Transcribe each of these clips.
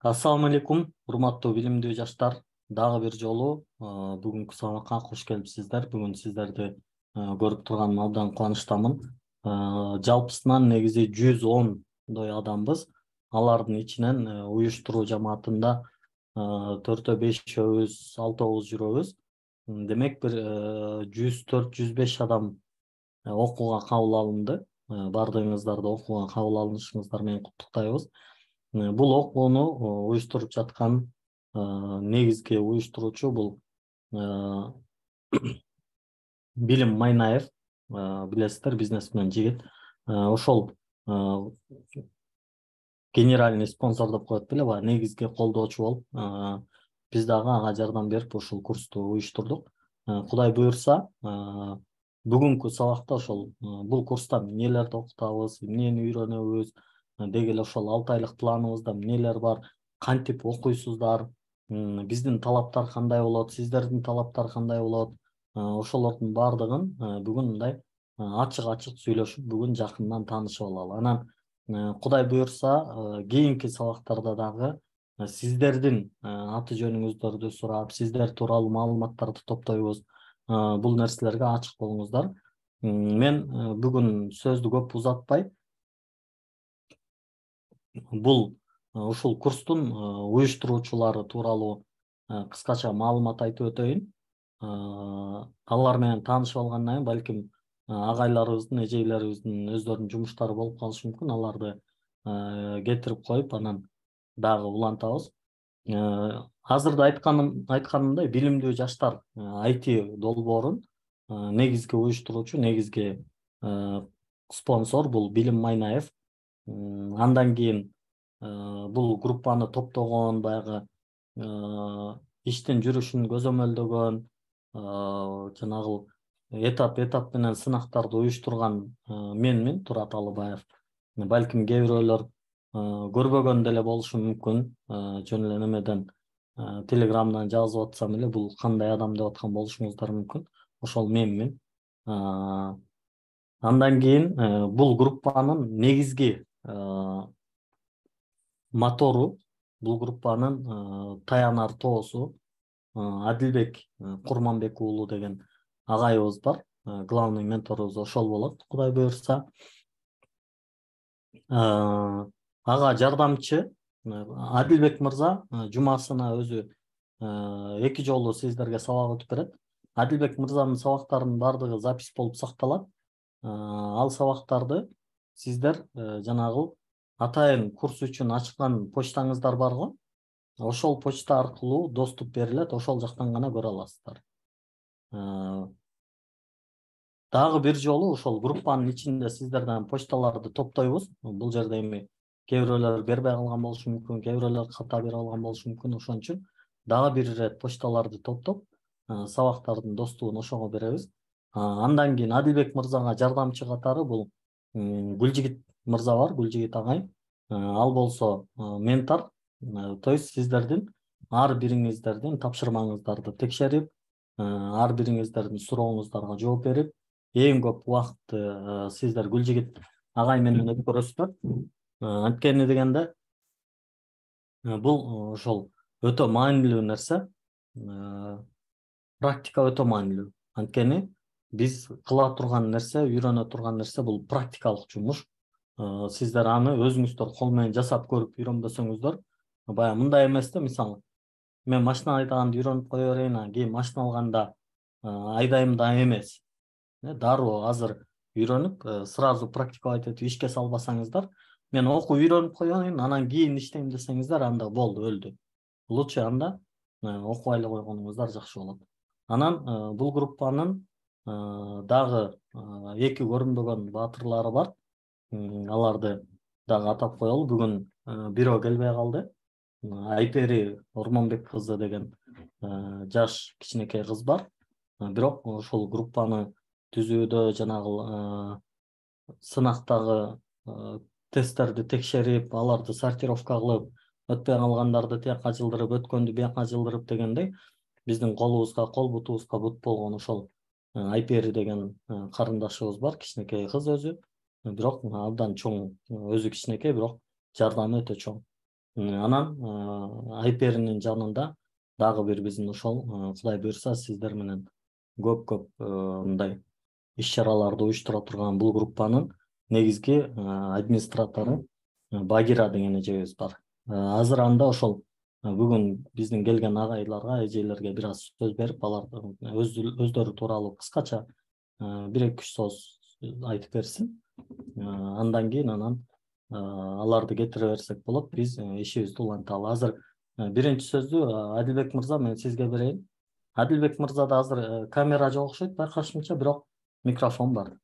Ассаламу алейкум, урматтуу билимдүү жаштар. Дагы бир жолу бүгүнкү сабакка кош келипсиздер. Бүгүн сиздерди көрүп турганыма абдан кубанычтамын. Жалпысынан негизи 110 адамбыз. Алардын ичинен уюштуруу жамаатында 4-5-өбүз, 6-7 жүрөбүз. Демек бир 104-105 адам окууга кабыл алынды. Бардыгыңыздарды окууга кабыл алынышыңыздар менен куттуктайбыз. Бул окууну уюштуруп жаткан негизги уюштуруучу бул Билим Майнаев, билесиздер, бизнесмен жигит. Ошол генеральный спонсор деп коет беле, баягы негизги колдоочу болуп, биз дагы ага жардам берип ушул курсту уюштурдук. Кудай буюрса, бүгүнкү сабакта ошол бул курста эмнелерди окутабыз, эмнени үйрөнөбүз, деги эле ошол 6 айлык планыбызда эмнелер бар, кантип окуйсуздар, биздин талаптар кандай болот, сиздердин талаптар кандай болот, ошолордун баардыгын бүгүн мындай ачык сүйлөшүп, бүгүн жакындан таанышып алалы. Анан Кудай буюрса, кийинки сабактарда дагы сиздердин аты жөнүңүздөрдү сурап, сиздер тууралуу маалыматтарды топтойбуз. Бул нерселерге ачык болуңуздар. Мен бүгүн сөздү көп узатпай, бул ушул курстун уюштуруучулары тууралуу кыскача маалымат айтып өтөйүн. Алар менен таанышып алгандан кийин балким агайларыбыздын, эжейлерибиздин өздөрүнүн жумуштары болуп калышы мүмкүн. Аларды кетирип коюп, анан дагы улантабыз. Азырда айтканымдай, билимдүү жаштар IT долбоорун негизги уюштуруучу, негизги спонсор бул Билим Майнаев. Андан кийин бул группаны топтогон, баягы иштин жүрүшүн көзөмөлдөгөн, жанагы этап менен сынактарды уюштурган менмин, Турат Алыбаев. Балким кээ бирөөлөр көрбөгөн деле болушу мүмкүн. Жөн эле немеден Телеграмдан жазып атсам эле бул кандай адам деп аткан болушуңуздар мүмкүн. Ошол менмин. Андан кийин бул группанын негизги мотору, бул группанын таянар тоосу Адилбек Курманбек уулу деген агайыбыз бар. Главный менторубуз ошол болот, Кудай буюрса. Ага жардамчы Адилбек мырза жумасына өзү 2 жолу сиздерге сабак өтүп берет. Адилбек мырзанын сабактарынын баардыгы запись болуп сакталат. Ал сабактарды сиздер жанагы атайын курс үчүн ачкан почтаңыздар бар го, ошол почта аркылуу доступ берилет, ошол жактан гана көрө аласыздар. Дагы бир жолу ошол группанын ичинде сиздерден почталарды топтойбуз. Бул жерде эми кээ бирөөлөр бербей калган болушу мүмкүн, кээ бирөөлөр ката бере алган болушу мүмкүн. Ошон үчүн дагы бир ирет почталарды топтоп, сабактардын доступун ошого беребиз. Андан кийин Адилбек мырзага жардамчы катары бул Гүлжигит мырза бар, Гүлжигит агай. Ал болсо ментор, то есть сиздердин ар бириңиздердин тапшырмаңыздарды текшерип, ар бириңиздердин сурооңуздарга жооп берип, эң көп убакытты сиздер Гүлжигит агай менен өткөрөсүздөр. Анткени дегенде бул ошол өтө маанилүү нерсе, практика өтө маанилүү. Анткени биз кыла турган нерсе, үйрөнө турган нерсе бул практикалык жумуш. Сиздер аны өзүңүздөр кол менен жасап көрүп үйрөнбөсөңүздөр, баягы мындай эмес да, мисалы мен машина айдаганды үйрөнүп кое берейин, кийин машина алганда айдайм да эмес. Дароо азыр үйрөнүп, сразу практиковать этип ишке салбасаңыздар, мен окуу үйрөнүп коеюн, анан кийин иштейм десеңиздер, анда болду, өлдү. Лучше анда окубай эле койгонуңуздар жакшы болот. Анан бул группанын дагы 2 көрүнбөгөн баатырлары бар. Аларды дагы атап коелу. Бүгүн бирөө келбей калды. Айпери Ормонбек кызы деген жаш кичинекей кыз бар. Бирок ошол группаны түзүүдө, жанагы сынактагы тесттерди текшерип, аларды сортировка кылып, өтпөй калгандарды тияка жылдырып, өткөндү бияка жылдырып дегендей, биздин колубузга кол, бутубузга бут болгон ошол Айпери деген карындашыбыз бар, кичинекей кыз өзү. Бирок абдан чоң, өзү кичинекей, бирок жардамы өтө чоң. Анан Айперинин жанында дагы бир биздин ошол Кудай буйрса сиздер менен көп мындай иш-чараларды уюштура турган бул группанын негизги администратору Багира деген эжебиз бар. Азыр анда ошол бүгүн биздин келген агайларга, эжелерге бир аз сөз берип, алардын өздөрү тууралуу кыскача бир эки үч сөз айтып берсин. Андан кийин анан аларды кетире берсек болот. Биз ишибизди уланталы. Азыр биринчи сөздү Адилбек мырза мен сизге берейин. Адилбек мырзада азыр камера жок окшойт байкашымча, бирок микрофон бар.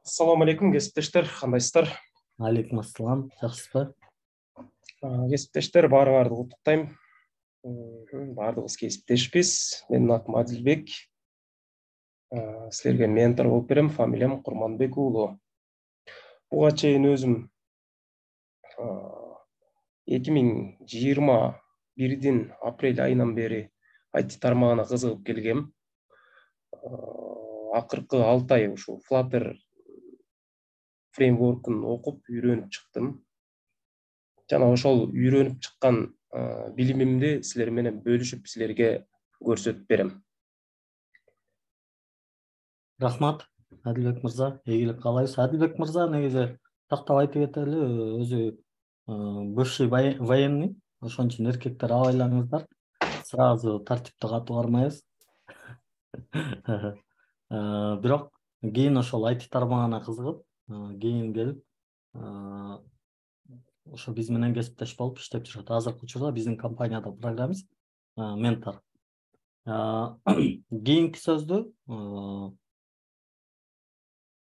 Ассаламу алейкум, кесиптештер, кандайсыздар? Алейкум ассалам, жакшысызбы? Кесиптештер, баарыңарды куттуктайм. Баардыгыбыз кесиптешпиз. Менин атым Адилбек. Силерге ментор болуп берем. Фамилиям Курманбек уулу. Буга чейин өзүм 2021 апрель айынан бери IT тармагына кызыгып келгем. Акыркы 6 ай ушу Flutter фреймворкун окуп, үйрөнүп чыктым. Жана ошол үйрөнүп чыккан билимимди силер менен бөлүшүп, силерге көрсөтүп берем. Рахмат, Адилбек мырза, ийгилик каалайбыз. Адилбек мырза негизи тактап айтып кетели, өзү бывший военный, ошон үчүн эркектер абайлаңыздар. Сразу тартипти катуу бармайбыз. Бирок кийин ошол IT тармагына кызыгып, кийин келип ошо биз менен кесиптеш болуп иштеп жүрөт. Азыркы учурда биздин компанияда программист, ментор. Кийинки сөздү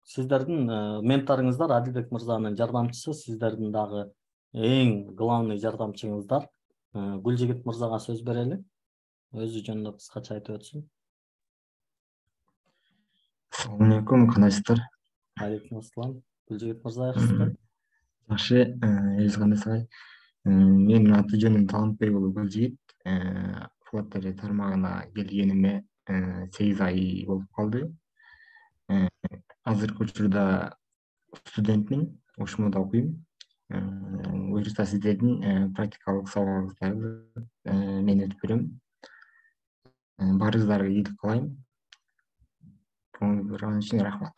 сиздердин менторуңуздар Адилбек мырзанын жардамчысы, сиздердин дагы эң главный жардамчыңыздар Гүлжигит мырзага сөз берели. Өзү жөнүндө кыскача айтып өтсүн. Assalamu alaikum, кандайсыздар? Алейкум ассалам. Гүлжигит мырза, жакшысызбы? Жакшы, элиңиз кандайсыздар? Менин аты жөнүм Талантбек уулу Гүлжигит. Flutter тармагына келгениме 8 ай болуп калды. Азыркы учурда студентмин, ушмуда окуйм. Буюрса сиздердин практикалык сабагыңыздарды мен өтүп берем. Баарыңыздарга ийгилик каалайм. Көңүл үчүн рахмат.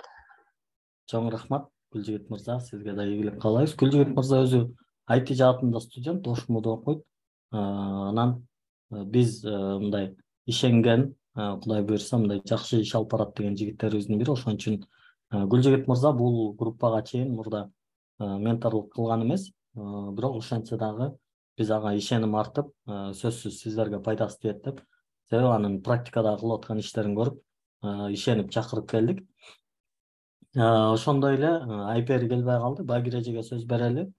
Чоң рахмат, Гүлжигит мырза, сизге да ийгилик каалайбыз. Гүлжигит мырза өзү IT жаатында студент, ошмуда окуйт. Анан биз мындай ишенген, Кудай буйрса мындай жакшы иш алып барат деген жигиттерибиздин бири. Ошон үчүн Гүлжигит мырза бул группага чейин мурда менторлук кылган эмес, бирок ошентсе дагы биз ага ишеним артып, сөзсүз сиздерге пайдасы тиет деп, себеби анын практикада кылып аткан иштерин көрүп, ишенип чакырып келдик. Ошондой эле Айпери келбей калды. Багир эжеге сөз берели.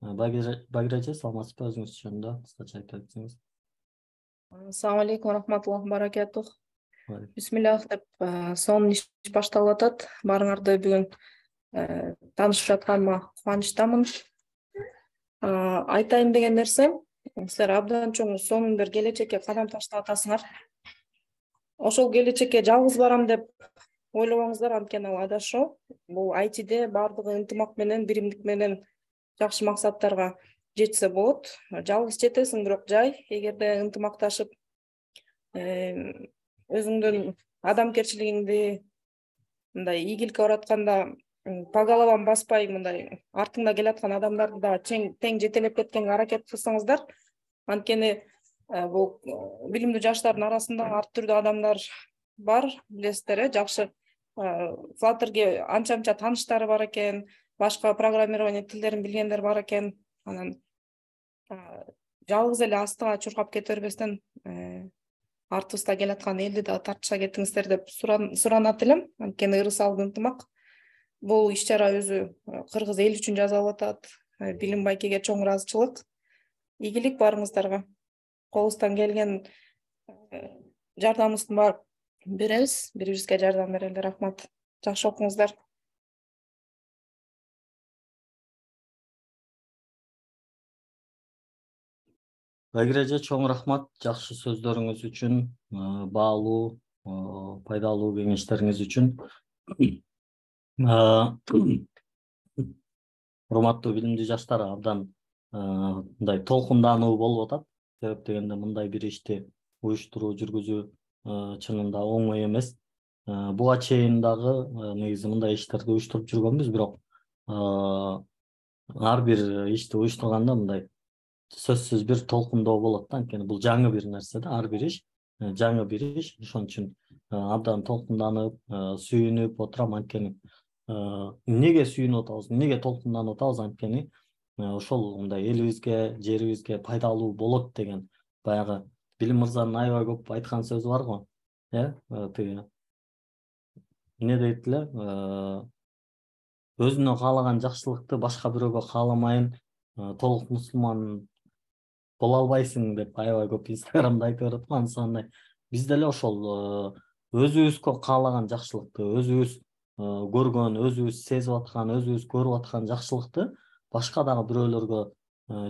Багир эже, саламатсызбы? Өзүңүз жөнүндө кыскача айтып өтсөңүз. Ассаламу алейкум, рахматуллахи баракатух. Бисмиллах деп сонун иш башталып атат. Баарыңарды бүгүн таанышып жатканыма кубанычтамын. Айтайын деген нерсем, силер абдан чоң сонун бир келечекке кадам таштап атасыңар. Ошол келечекке жалгыз барам деп ойлобоңуздар, анткени ал адашуу. Бул ITде баардыгы ынтымак менен, биримдик менен жакшы максаттарга жетсе болот. Жалгыз жетесиң, бирок жай, эгерде ынтымакташып өзүңдүн адамгерчилигиңди мындай ийгиликке баратканда по головам баспай, мындай артыңда келаткан адамдарды да тең жетелеп кеткенге аракет кылсаңыздар, анткени бул билимдүү жаштардын арасында ар түрдүү адамдар бар, билесиздер, жакшы Flutterге анча тааныштары бар экен, башка программирование тилдерин билгендер бар экен. Анан жалгыз эле астыга чуркап кете бербестен артыбызда келаткан элди да тартыша кетиңиздер деп суранат элем. Анткени ырыс алды ынтымак. Бул иш-чара өзү кыргыз эл үчүн жасалып атат. Билим байкеге чоң ыраазычылык. Ийгилик баарыңыздарга. Колубуздан келген жардамыбыздын баарын беребиз, бири-бирибизге жардам берели. Рахмат. Жакшы окуңуздар. Багир эже, чоң рахмат жакшы сөздөрүңүз үчүн, баалуу, пайдалуу кеңештериңиз үчүн. Урматтуу билимдүү жаштар, абдан мындай толкундануу болуп атат. Себеп дегенде мындай бир ишти уюштуруу жүргүзүү чынында оңой эмес. Буга чейин дагы негизи мындай иштерди уюштуруп жүргөнбүз, бирок ар бир ишти уюштурганда мындай сөзсүз бир толкундоо болот да. Анткени бул жаңы бир нерсе да, ар бир иш жаңы бир иш. Ошон үчүн абдан толкунданып, сүйүнүп отурам. Анткени эмнеге сүйүнүп атабыз, эмнеге толкунданып атабыз? Анткени ошол мындай элибизге, жерибизге пайдалуу болот деген баягы Билим мырзанын аябай көп айткан сөзү бар го. Тиги эмне дейт эле? Өзүнө каалаган жакшылыкты башка бирөөгө кааламайын, толук мусулман боло албайсың деп аябай көп Инстаграмда айтып берет го. Андай биз деле ошол өзүбүзгө каалаган жакшылыкты, өзүбүз көргөн, өзүбүз сезип аткан, өзүбүз көрүп аткан жакшылыкты башка дагы бирөөлөргө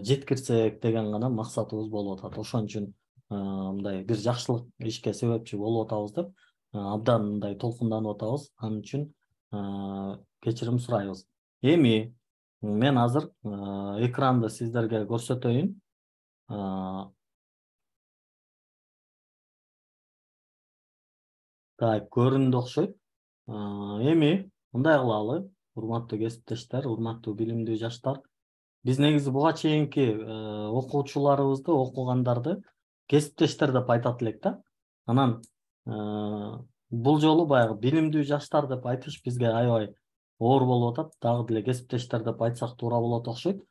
жеткирсек деген гана максатыбыз болуп атат. Ошон үчүн мындай бир жакшылык ишке себепчи болуп атабыз деп абдан мындай толкунданып атабыз. Анын үчүн кечирим сурайбыз. Эми мен азыр экранды сиздерге көрсөтөйүн. Так, көрүндү окшойт. Эми мындай кылалы, урматтуу кесиптештер, урматтуу билимдүү жаштар. Биз негизи буга чейинки окуучуларыбызды, окугандарды кесиптештер деп айтат элек да. Анан бул жолу баягы билимдүү жаштар деп айтыш бизге аябай оор болуп атат. Дагы деле кесиптештер деп айтсак туура болот окшойт.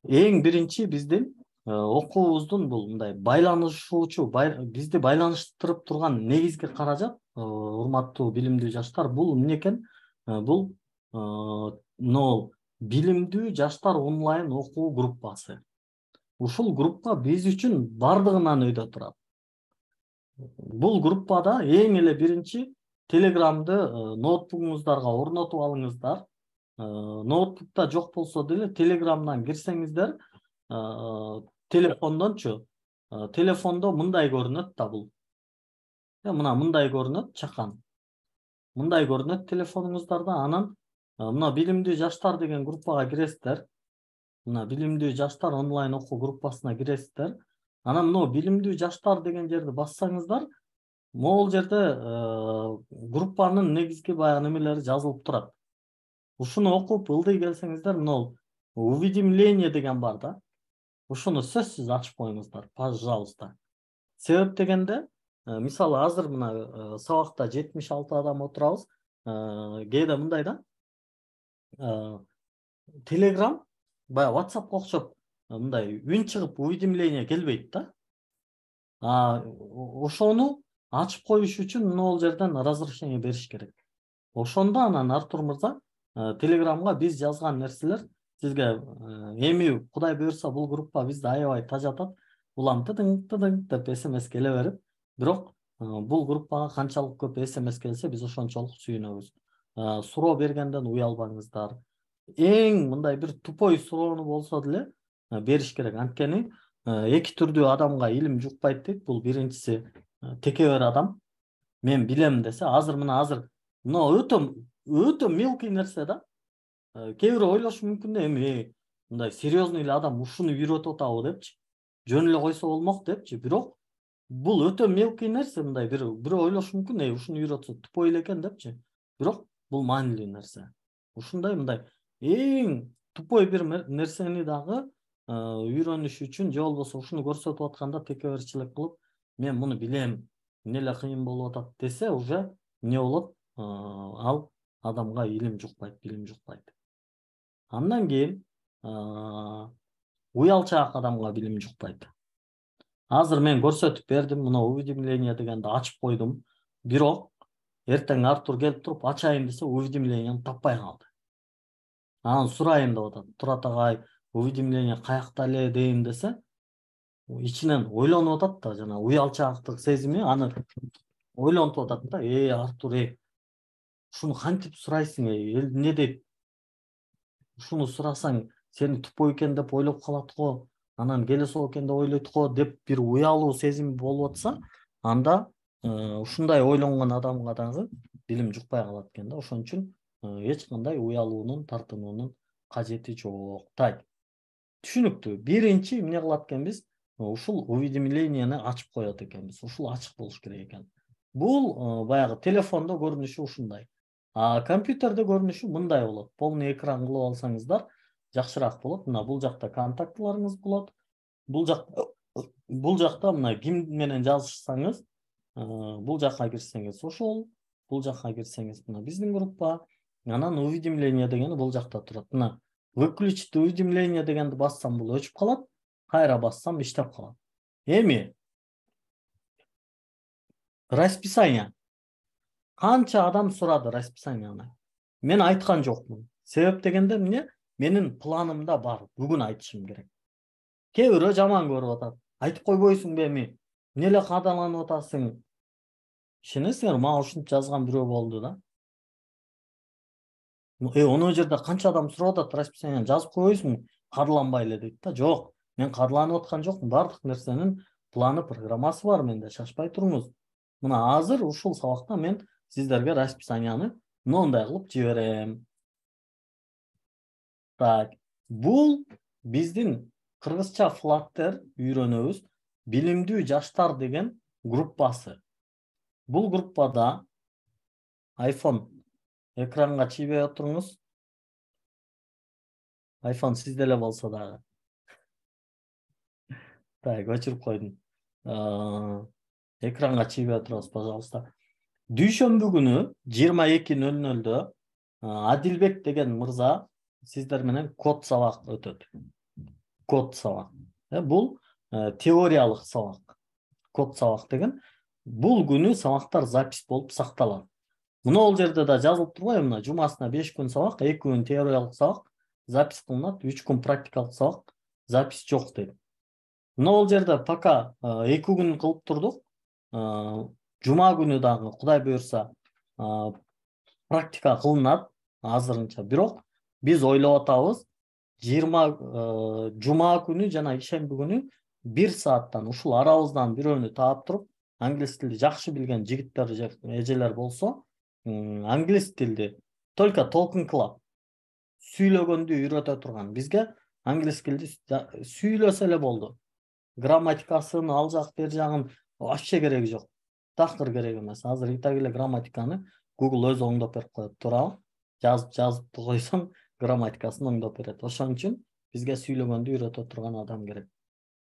Эң биринчи биздин окуубуздун бул мындай байланышуучу, бизди байланыштырып турган негизги каражат, урматтуу билимдүү жаштар, бул эмне экен? Бул билимдүү жаштар онлайн окуу группасы. Ушул группа биз үчүн бардыгынан өйдө турат. Бул группада эң эле биринчи Телеграмды ноутбугуңуздарга орнотуп алыңыздар. Ноутбукта жок болсо деле Телеграмдан кирсеңиздер, телефондончу, телефондо мындай көрүнөт да бул. Мына мындай көрүнөт, чакан. Мындай көрүнөт телефонуңуздарда. Анан мына билимдүү жаштар деген группага киресиздер. Мына билимдүү жаштар онлайн окуу группасына киресиздер. Анан мына билимдүү жаштар деген жерди бассаңыздар, могул жерде группанын негизги баягы немелери жазылып турат. Ушуну окуп ылдый келсеңиздер, мына уведомление деген бар да. Ушуну сөзсүз ачып коюңуздар, пожалуйста. Себеп дегенде, мисалы азыр мына сабакта 76 адам отурабыз. Кээде мындай да. Telegram баягы WhatsApp'ка окшоп мындай үн чыгып уведомление келбейт да. Ошону ачып коюш үчүн могул жерден разрешение бериш керек. Ошондо анан Артур мырза Телеграмга биз жазган нерселер сизге эми Кудай буйрса бул группа бизди аябай тажатат. Улам тыдың деп SMS келе берип, бирок бул группага канчалык көп SMS келсе биз ошончолук сүйүнөбүз. Суроо бергенден уялбаңыздар. Эң мындай бир тупой суроону болсо деле бериш керек. Анткени эки түрдүү адамга илим жукпайт дейт. Бул биринчиси текебер адам. Мен билем десе, азыр өтө мелкий нерсе да. Кээ бирөө ойлошу мүмкүн да, эми мындай серьезный эле адам ушуну үйрөтүп атабы депчи. Жөн эле койсо болмок депчи. Бирок бул өтө мелкий нерсе, мындай бирөө ойлошу мүмкүн, ушуну үйрөтсө тупой эле экен депчи. Бирок бул маанилүү нерсе. Ушундай мындай эң тупой бир нерсени дагы үйрөнүш үчүн, же болбосо ушуну көрсөтүп атканда текеберчилик кылып, мен муну билем, эмне эле кыйын болуп атат десе, уже эмне болот? Ал адамга илим жукпайт, билим жукпайт. Андан кийин уялчаак адамга билим жукпайт. Азыр мен көрсөтүп бердим, мына уведомление дегенди ачып койдум. Бирок эртең Артур келип туруп ачайын десе, уведомлениени таппай калды. Анан сурайын деп атат. Турат агай, уведомление каякта эле дейин десе, ичинен ойлонуп атат да, жана уялчаактык сезими аны ойлонуп атат да. Артур, ушуну кантип сурайсың, эмне деп? Ушуну сурасаң, сени тупой экен деп ойлоп калат го, анан келесоо экен деп ойлойт го деп бир уялуу сезим болуп атса, анда ушундай ойлонгон адамга дагы билим жукпай калат экен да. Ошон үчүн эч кандай уялуунун, тартынуунун кажети жок. Так. Түшүнүктүү. Биринчи эмне кылат экенбиз? Ушул уведомленияны ачып коет экенбиз. Ушул ачык болуш керек экен. Бул баягы телефондо көрүнүшү ушундай. Компьютерде көрүнүшү мындай болот. Полный экран кылып алсаңыздар жакшыраак болот. Мына бул жакта контактыларыңыз болот. Бул жакта мына ким менен жазышсаңыз, бул жакка кирсеңиз ошол, бул жакка кирсеңиз мына биздин группа, анан уведомление дегени бул жакта турат. Мына выключить уведомление дегенди бассам бул өчүп калат, кайра бассам иштеп калат. Эми расписание. Канча адам сурады расписанияны? Мен айткан жокмун. Себеп дегенде эмне? Менин планымда бар. Бүгүн айтышым керек. Кээ бирөө жаман көрүп атат. Айтып койбойсуңбу эми? Эмне эле кадаланып атасың? Ишенесиңер, мага ушинтип жазган бирөө болду да. Онун жерде канча адам сурап атат, расписанияны жазып койбойсуңбу? Кадаланбай эле дейт да. Жок, мен кадаланып аткан жокмун. Бардык нерсенин планы, программасы бар менде. Шашпай туруңуз. Мына азыр ушул сабакта мен сиздерге расписанияны мындай кылып жиберем. Так, бул биздин кыргызча флаттер үйрөнөбүз. Билимдүү жаштар деген группасы. Бул группада iPhone экранга чийбей отуруңуз. iPhone сизде эле болсо дагы. Так, өчүрүп койдум. Экранга чийбей отурабыз, пожалуйста. Дүйшөмбү күнү 22:00-дө Адилбек деген мырза сиздер менен код сабак өтөт. Код сабак. Бул теориялык сабак. Код сабак деген бул күнү сабактар запись болуп сакталат. Мына ол жерде да жазылып турбайбы? Мына жумасына 5 күн сабак, 2 күн теориялык сабак запись кылынат, 3 күн практикалык сабак запись жок дейт. Мына ол жерде пока 2 күн кылып турдук. Жума күнү дагы Кудай буйрса практика кылынат азырынча. Бирок биз ойлоп атабыз 20 жума күнү жана ишемби күнү 1 сааттан ушул арабыздан бирөөнү таап туруп, англис тилди жакшы билген жигиттер же эжелер болсо, англис тилди только talking club сүйлөгөндү үйрөтө турган. Бизге англис тилди сүйлөсө эле болду. Грамматикасын, ал жак бер жагын вообще кереги жок. Такыр керек эмес. Азыр итак эле грамматиканы Google өзү оңдоп берип коет, туурабы? Жазып койсоң, грамматикасын оңдоп берет. Ошон үчүн бизге сүйлөгөндү үйрөтө турган адам керек.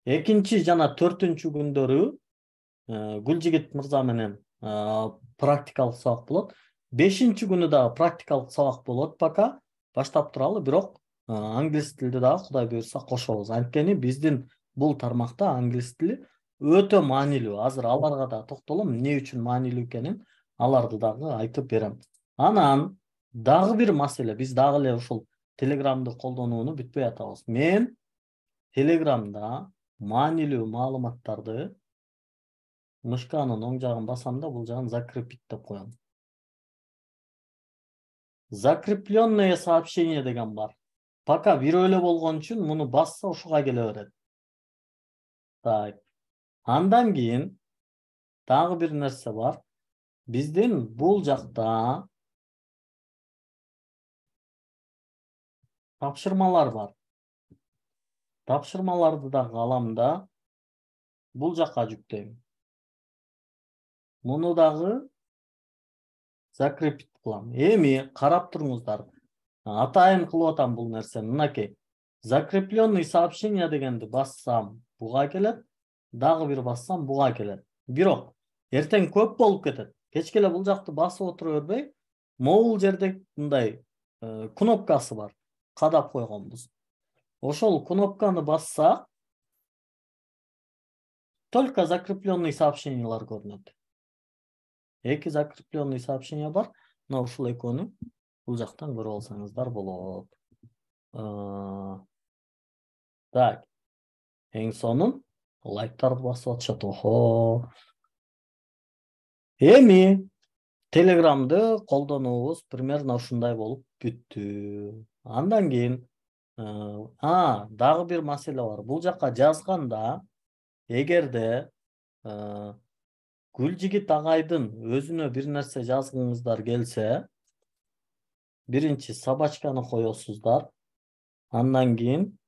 Экинчи жана 4-күндөрү Гүлжигит мырза менен практикалык сабак болот. 5-күнү күнү да практикалык сабак болот пока. Баштап туралы, бирок англис тилди дагы Кудай буйрса кошобуз. Анткени биздин бул тармакта англис тили өтө маанилүү. Азыр аларга да токтолом, эмне үчүн маанилүү экенин аларды дагы айтып берем. Анан дагы бир маселе, биз дагы эле ушул Телеграмды колдонууну бүтпөй атабыз. Мен Телеграмда маанилүү маалыматтарды мышканын оң жагын басам да, бул жагын закрепить деп коем. Закрепленное сообщение деген бар. Пока бирөө эле болгон үчүн муну басса ушуга келе берет. Так. Андан кийин дагы бир нерсе бар. Биздин бул жакта тапшырмалар бар. Тапшырмаларды дагы алам да бул жакка жүктөйм. Муну дагы закрепить кылам. Эми карап туруңуздар. Атайын кылып атам бул нерсени. Мынакей. Закрепленный сообщение дегенди бассам буга келет. Дагы бир бассам буга келет. Бирок эртең көп болуп кетет. Кечке эле бул жакты басып отура бербей, могул жерде мындай кнопкасы бар. Кадап койгонбуз. Ошол кнопканы басса только закрепленный сообщениялар көрүнөт. 2 закрепленный сообщение бар. Мына ушул экөөнү бул жактан көрүп алсаңыздар болот. Так. Эң сонун лайктарды басып атышат. Охо. Эми Телеграмды колдонуубуз примерно ушундай болуп бүттү. Андан кийин дагы бир маселе бар. Бул жакка жазганда эгерде Гүлжигит агайдын өзүнө бир нерсе жазгыңыздар келсе, биринчи собачканы коесуздар. Андан кийин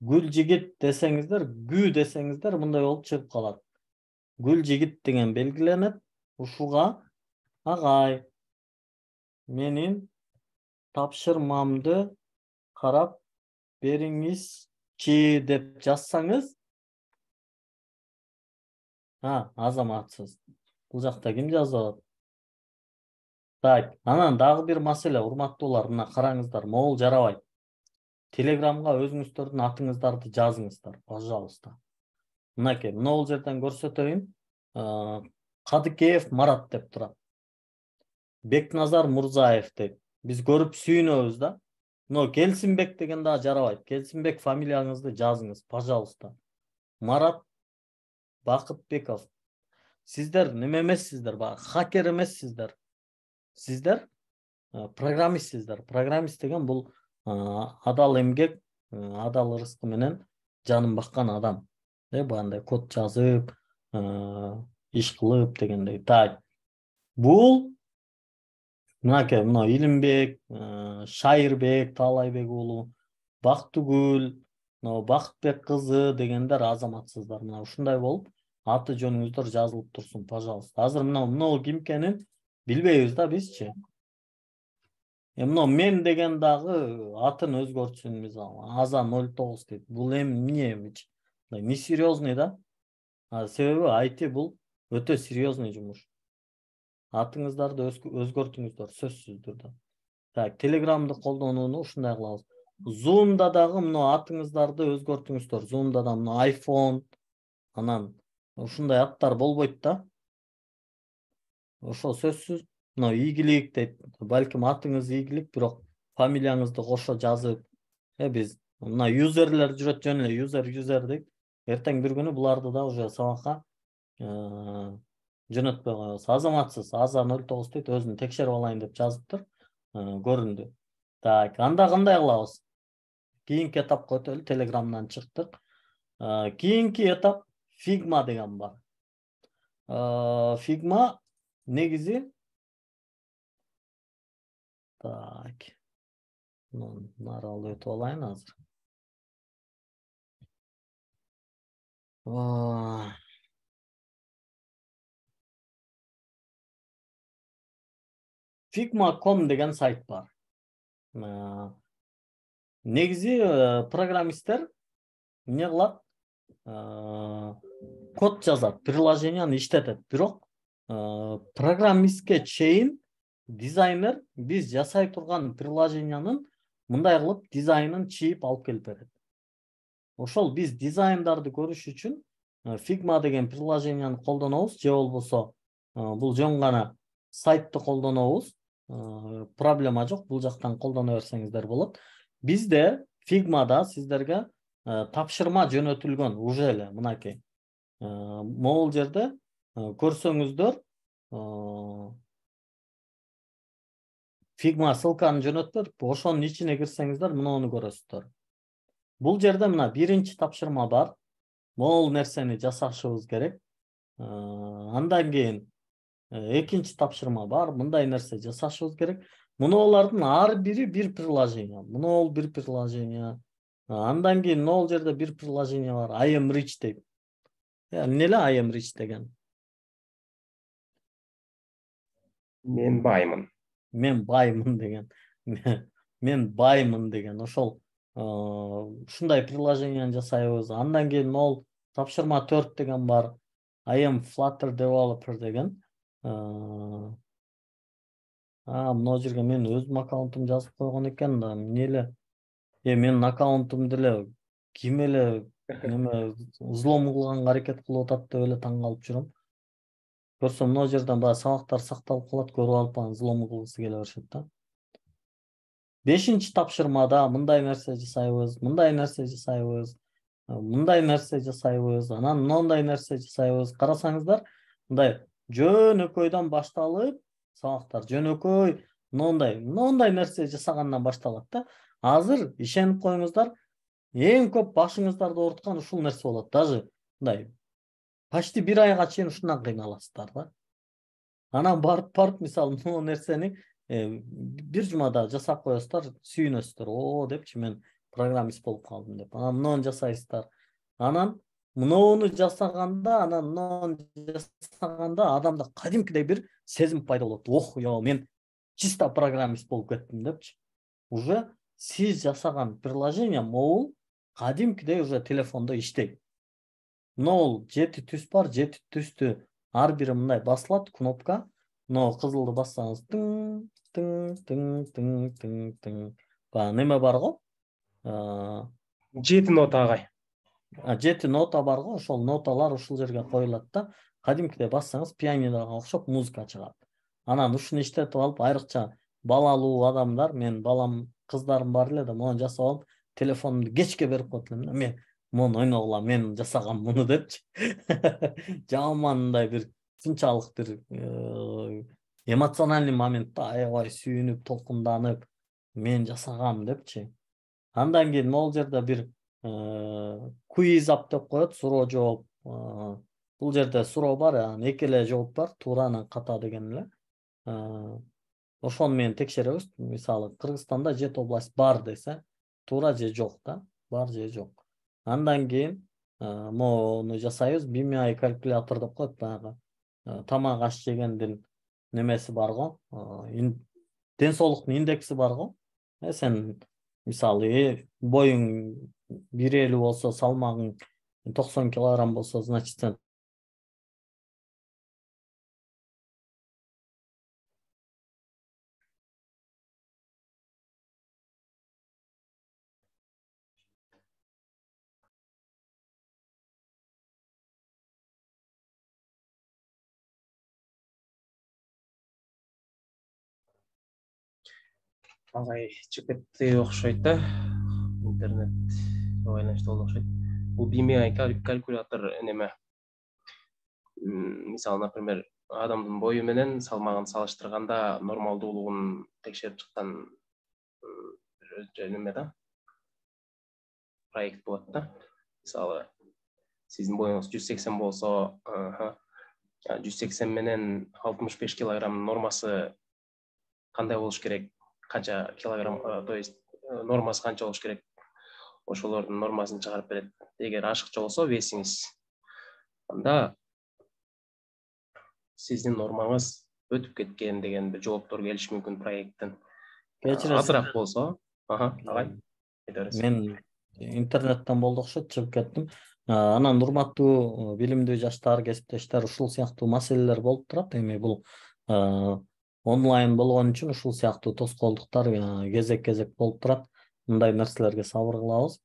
гүл жигит десеңиздер, гү десеңиздер мындай болуп чыгып калат. Гүл жигит деген белгиленет. Ушуга агай менин тапшырмамды карап бериңизчи деп жазсаңыз, азаматсыз. Бул жакта ким жазып атат? Так, анан дагы бир маселе, урматтуулар, мына караңыздар, могул жарабайт. Телеграмга өзүңүздөрдүн атыңыздарды жазыңыздар, пожалуйста. Мынакей, могул жерден көрсөтөйүн. Кадыкеев Марат деп турат. Бекназар Мурзаев деп. Биз көрүп сүйүнөбүз да. Но Келсинбек деген дагы жарабайт. Келсинбек фамилияңызды жазыңыз, пожалуйста. Марат Бакытбеков. Сиздер неме эмессиздер, хакер эмессиздер. Сиздер программистсиздер. Программист деген бул адал эмгек, адал ырыскы менен жанын баккан адам. Бандай код жазып, иш кылып дегендей. Так. Бул мынакей, мына Илимбек, Шайырбек Таалайбек уулу, Бактыгүл, Бакытбек кызы дегендер азаматсыздар. Мына ушундай болуп, аты жөнүңүздөр жазылып турсун, пожалуйста. Азыр мына ким экенин билбейбиз да бизчи. Мына мен деген дагы атын өзгөртсүн, мисалы, Аза 09 дейт. Бул эмне? Несерьезный да? Себеби IT бул өтө серьезный жумуш. Атыңыздарды өзгөртүңүздөр сөзсүз түрдө. Так, Телеграмды колдонууну ушундай кылабыз. Zoom'да дагы мына атыңыздарды өзгөртүңүздөр. Zoom'да да мына iPhone, анан ушундай аттар болбойт да. Ошо сөзсүз, мына ийгилик дейт. Балким атыңыз ийгилик, бирок фамилияңызды кошо жазып, биз мына юзерлер жүрөт, жөн эле юзер дейт. Эртең бир күнү буларды да уже сабакка жөнөтпөй коебуз. Азаматсыз, Аза 09 дейт, өзүн текшерип алайын деп жазыптыр. Көрүндү. Так, анда кандай кылабыз? Кийинки этапка өтөлү. Телеграмдан чыктык. Кийинки этап Figma деген бар. Figma негизи так. Наралы өтүп алайын азыр. Figma.com деген сайт бар. Негизи программисттер эмне кылат? Код жазат, приложенияны иштетет. Бирок программистке чейин дизайнер биз жасай турган приложениянын мындай кылып дизайнын чийип алып келип берет. Ошол биз дизайндарды көрүш үчүн Figma деген приложенияны колдонобуз, же болбосо бул жөн гана сайтты колдонобуз. Проблема жок, бул жактан колдоно берсеңиздер болот. Бизде Figma'да сиздерге тапшырма жөнөтүлгөн уже эле, мынакей. Могул жерде көрсөңүздөр, Figma ссылканы жөнөтүп, ошонун ичине кирсеңиздер, муну көрөсүздөр. Бул жерде мына биринчи тапшырма бар. Могул нерсени жасашыбыз керек. Андан кийин экинчи тапшырма бар. Мындай нерсе жасашыбыз керек. Мунулардын ар бири бир приложение. Мунул бир приложение. Андан кийин могул жерде бир приложение бар. I am rich дейт. Эмне эле I am rich деген? Мен баймын. Мен баймын деген. Мен баймын деген. Ошол ушундай приложениени жасайбыз. Андан кийин могул тапшырма 4 деген бар. I am Flutter developer деген. Мына жерге мен өзүм аккаунтум жазып койгон экен да, эмне эле? Менин аккаунтумду эле ким эле неме взлом кылганга аракет кылып атат деп эле таң калып жүрөм. Көрсөм мына жерден баягы сабактар сакталып калат, көрүп алып анан взлом кылгысы келе беришет да. 5-чи тапшырмада мындай нерсе жасайбыз, мындай нерсе жасайбыз, мындай нерсе жасайбыз, анан мындай нерсе жасайбыз. Карасаңыздар, мындай жөнөкөйдөн башталып, сабактар жөнөкөй, мындай нерсе жасагандан башталат да. Азыр ишенип коюңуздар, эң көп башыңыздарды ооруткан ушул нерсе болот. Даже мындай почти 1 айга чейин ушундан кыйналасыздар да. Анан барып мисалы могу нерсени бир жумада жасап коесуздар, сүйүнөсүздөр. О депчи мен программист болуп калдым деп. Анан муну жасайсыздар. Анан муну жасаганда, адамда кадимкидей бир сезим пайда болот. Ох, мен чисто программист болуп кеттим депчи. Уже сиз жасаган приложение могул кадимкидей уже телефондо иштейт. Могул 7 түс бар, 7 түстү ар бири мындай басылат кнопка. Но кызылды бассаңыз тың тың тың тың тың тың. Неме бар го? 7 нота агай. 7 нота бар го, ошол ноталар ушул жерге коюлат да, кадимкидей бассаңыз пианинога окшоп музыка чыгат. Анан ушуну иштетип алып, айрыкча балалуу адамдар, мен балам, кыздарым бар эле да, муну жасап алып, телефонумду кечке берип коет элем да, мен муну ойногула, мен жасагам муну депчи. Жаман мындай бир сынчалык бир эмоциональный моментте аябай сүйүнүп, толкунданып, мен жасагам депчи. Андан кийин могул жерде бир квиз ап деп коет, суроо жооп. Бул жерде суроо бар, эки эле жооп бар, туура анан ката деген эле. Ошону менен текшеребиз. Мисалы, Кыргызстанда 7 область бар десе, туура же жок да, бар же жок. Андан кийин мону жасайбыз, BMI калькулятор деп коет, баягы тамак аш жегендин немеси бар го, ден соолуктун индекси бар го. Сен мисалы боюң 1,50 болсо, салмагың 90 килограмм болсо, значит сен Агай чыгып кетти окшойт да. Интернет байланыштуу болду окшойт. Бул BMI калькулятор неме. Мисалы, например, адамдын бою менен салмагын салыштырганда нормалдуулугун текшерип чыккан неме да, проект болот да. Мисалы, сиздин боюңуз 180 болсо, 180 менен 65 килограмм нормасы кандай болуш керек? Канча килограмм, то есть нормасы канча болуш керек? Ошолордун нормасын чыгарып берет. Эгер ашыкча болсо весиңиз, анда сиздин нормаңыз өтүп кеткен деген бир жооптор келиши мүмкүн проекттен. Азыраак болсо, агай. Мен интернеттен болду окшойт, чыгып кеттим. Анан урматтуу билимдүү жаштар, кесиптештер, ушул сыяктуу маселелер болуп турат. Эми бул онлайн болгон үчүн ушул сыяктуу тоскоолдуктар кезек болуп турат. Мындай нерселерге сабыр кылабыз.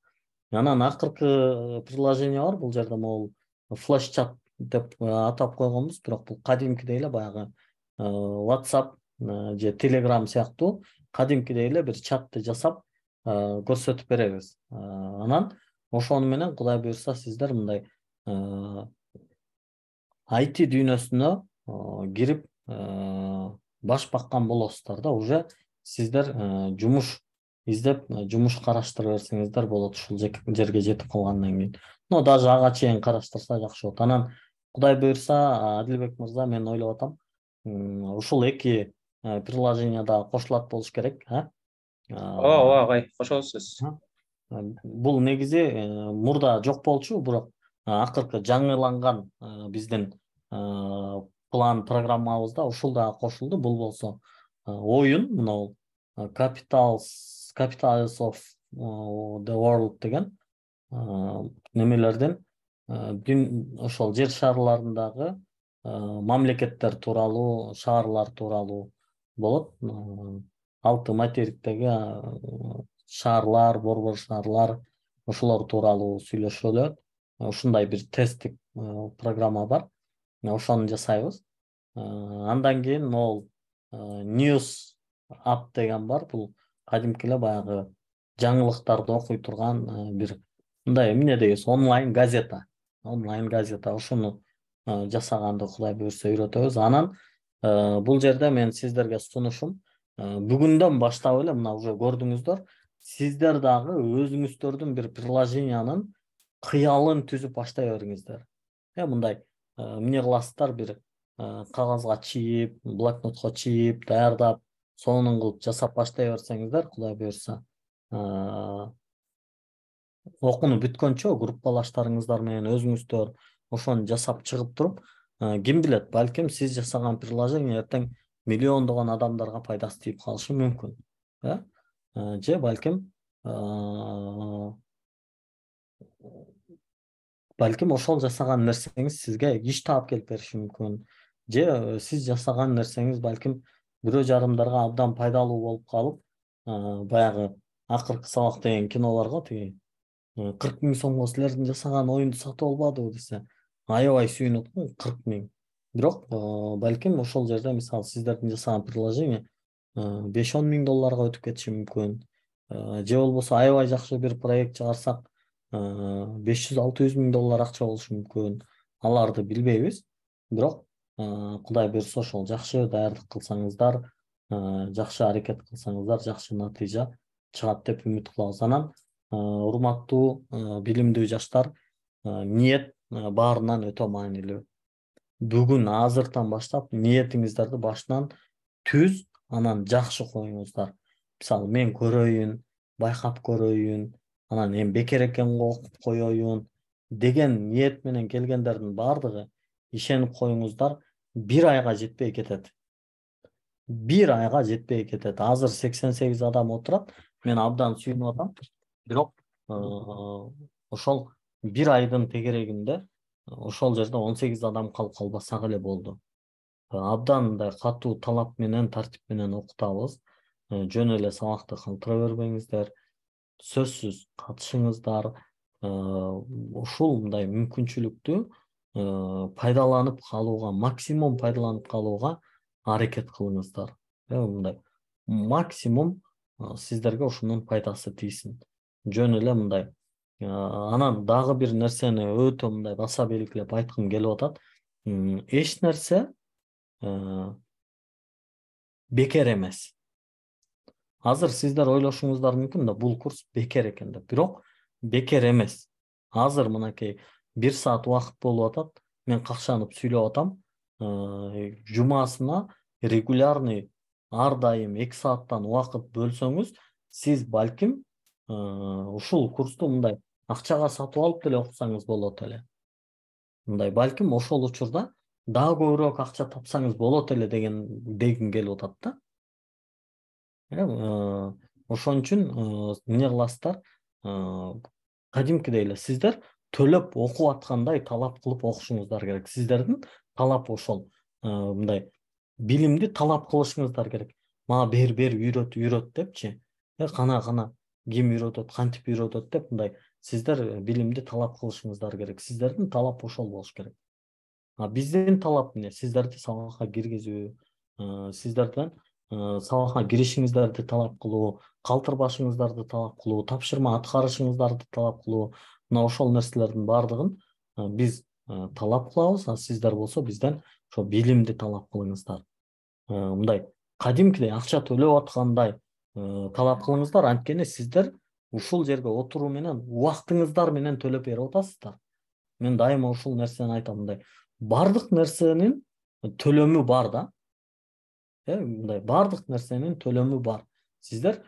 Анан акыркы приложение бар, бул жерде могул флеш чат деп атап койгонбуз, бирок бул кадимкидей эле баягы WhatsApp же Telegram сыяктуу кадимкидей эле бир чатты жасап көрсөтүп беребиз. Анан ошону менен Кудай буйрса сиздер мындай IT дүйнөсүнө кирип баш баккан болосуздар да, уже сиздер жумуш издеп, жумуш караштыра берсеңиздер болот ушул жерге жетип калгандан кийин. Но даже ага чейин караштырса жакшы болот. Анан Кудай буйрса, Адилбек мырза, мен ойлоп атам, ушул эки приложение да кошулат болуш керек, Ооба, агай, кошосуз. Бул негизи мурда жок болчу, бирок акыркы жаңыланган биздин план программабызда ушул да кошулду. Бул болсо оюн, мына Capitals of the World деген немелерден ошол жер шарларындагы мамлекеттер тууралуу, шаарлар тууралуу болот. 6 материктеги шаарлар, борбор шаарлар, ошолор тууралуу сүйлөшөлөт. Ушундай бир тесттик программа бар. Ошону жасайбыз. Андан кийин могул News App деген бар. Бул кадимки эле баягы жаңылыктарды окуй турган бир мындай эмне дейбиз, онлайн газета. Ошону жасаганды Кудай буйрса үйрөтөбүз. Анан бул жерде мен сиздерге сунушум, бүгүндөн баштап эле мына уже көрдүңүздөр, сиздер дагы өзүңүздөрдүн бир приложениянын кыялын түзүп баштай бериңиздер. Мындай эмне кыласыздар, бир кагазга чийип, блокнотко чийип, даярдап, сонун кылып жасап баштай берсеңиздер, Кудай буюрса, окууну бүткөнчө группалаштарыңыздар менен өзүңүздөр ошону жасап чыгып туруп, ким билет, балким сиз жасаган приложение эртең миллиондогон адамдарга пайдасы тийип калышы мүмкүн. Же балким ошол жасаган нерсеңиз сизге иш таап келип бериши мүмкүн. Же сиз жасаган нерсеңиз балким бирөө жарымдарга абдан пайдалуу болуп калып, баягы Акыркы сабак деген кино бар го, тиги 40 000 сомго силердин жасаган оюнду сатып албадыбы десе, аябай сүйүнөт го, 40 000. Бирок балким ошол жерде мисалы сиздердин жасаган приложение 5-10 000 долларга өтүп кетиши мүмкүн. Же болбосо аябай жакшы бир проект чыгарсак 500-600 000 доллар акча болушу мүмкүн. Аларды билбейбиз. Бирок Кудай буюрса ошол жакшы даярдык кылсаңыздар, жакшы аракет кылсаңыздар, жакшы натыйжа чыгат деп үмүт кылабыз. Анан урматтуу билимдүү жаштар, ниет баарынан өтө маанилүү. Бүгүн азыртан баштап ниетиңиздерди башынан түз, анан жакшы коюңуздар. Мисалы, мен көрөйүн, байкап көрөйүн, анан эми бекер экен го окуп коеюн деген ниет менен келгендердин баардыгы ишенип коюңуздар, 1 айга жетпей кетет. 1 айга жетпей кетет. Азыр 88 адам отурат. Мен абдан сүйүнүп атам. Бирок ошол 1 айдын тегерегинде ошол жерде 18 адам калып калбасак эле болду. Абдан мындай катуу талап менен, тартип менен окутабыз. Жөн эле сабакты калтыра бербеңиздер. Сөзсүз катышыңыздар. Ушул мындай мүмкүнчүлүктү пайдаланып калууга, максимум пайдаланып калууга аракет кылыңыздар. Мындай максимум сиздерге ушунун пайдасы тийсин. Жөн эле мындай. Анан дагы бир нерсени өтө мындай баса белгилеп айткым келип атат. Эч нерсе бекер эмес. Азыр сиздер ойлошуңуздар мүмкүн да бул курс бекер экен деп. Бирок бекер эмес. Азыр мынакей 1 саат убакыт болуп атат. Мен какшанып сүйлөп атам. Жумасына регулярный ар дайым 2 сааттан убакыт бөлсөңүз, сиз балким ушул курсту мындай акчага сатып алып деле окусаңыз болот эле. Мындай балким ошол учурда дагы көбүрөөк акча тапсаңыз болот эле дегим келип атат да. Ошон үчүн эмне кыласыздар? Кадимкидей эле сиздер төлөп окуп аткандай талап кылып окушуңуздар керек. Сиздердин талап ошол. Мындай билимди талап кылышыңыздар керек. Мага бер үйрөт депчи. Кана ким үйрөтөт, кантип үйрөтөт деп мындай сиздер билимди талап кылышыңыздар керек. Сиздердин талап ошол болуш керек. Биздин талап эмне? Сиздерди сабакка киргизүү, сиздерден сабакка киришиңиздерди талап кылуу, калтырбашыңыздарды талап кылуу, тапшырма аткарышыңыздарды талап кылуу. Мына ошол нерселердин баардыгын биз талап кылабыз, сиздер болсо бизден ошо билимди талап кылыңыздар. Мындай кадимкидей акча төлөп аткандай талап кылыңыздар, анткени сиздер ушул жерге отуруу менен убактыңыздар менен төлөп берип атасыздар. Мен дайыма ушул нерсени айтам, мындай бардык нерсенин төлөмү бар да. Мындай бардык нерсенин төлөмү бар. Сиздер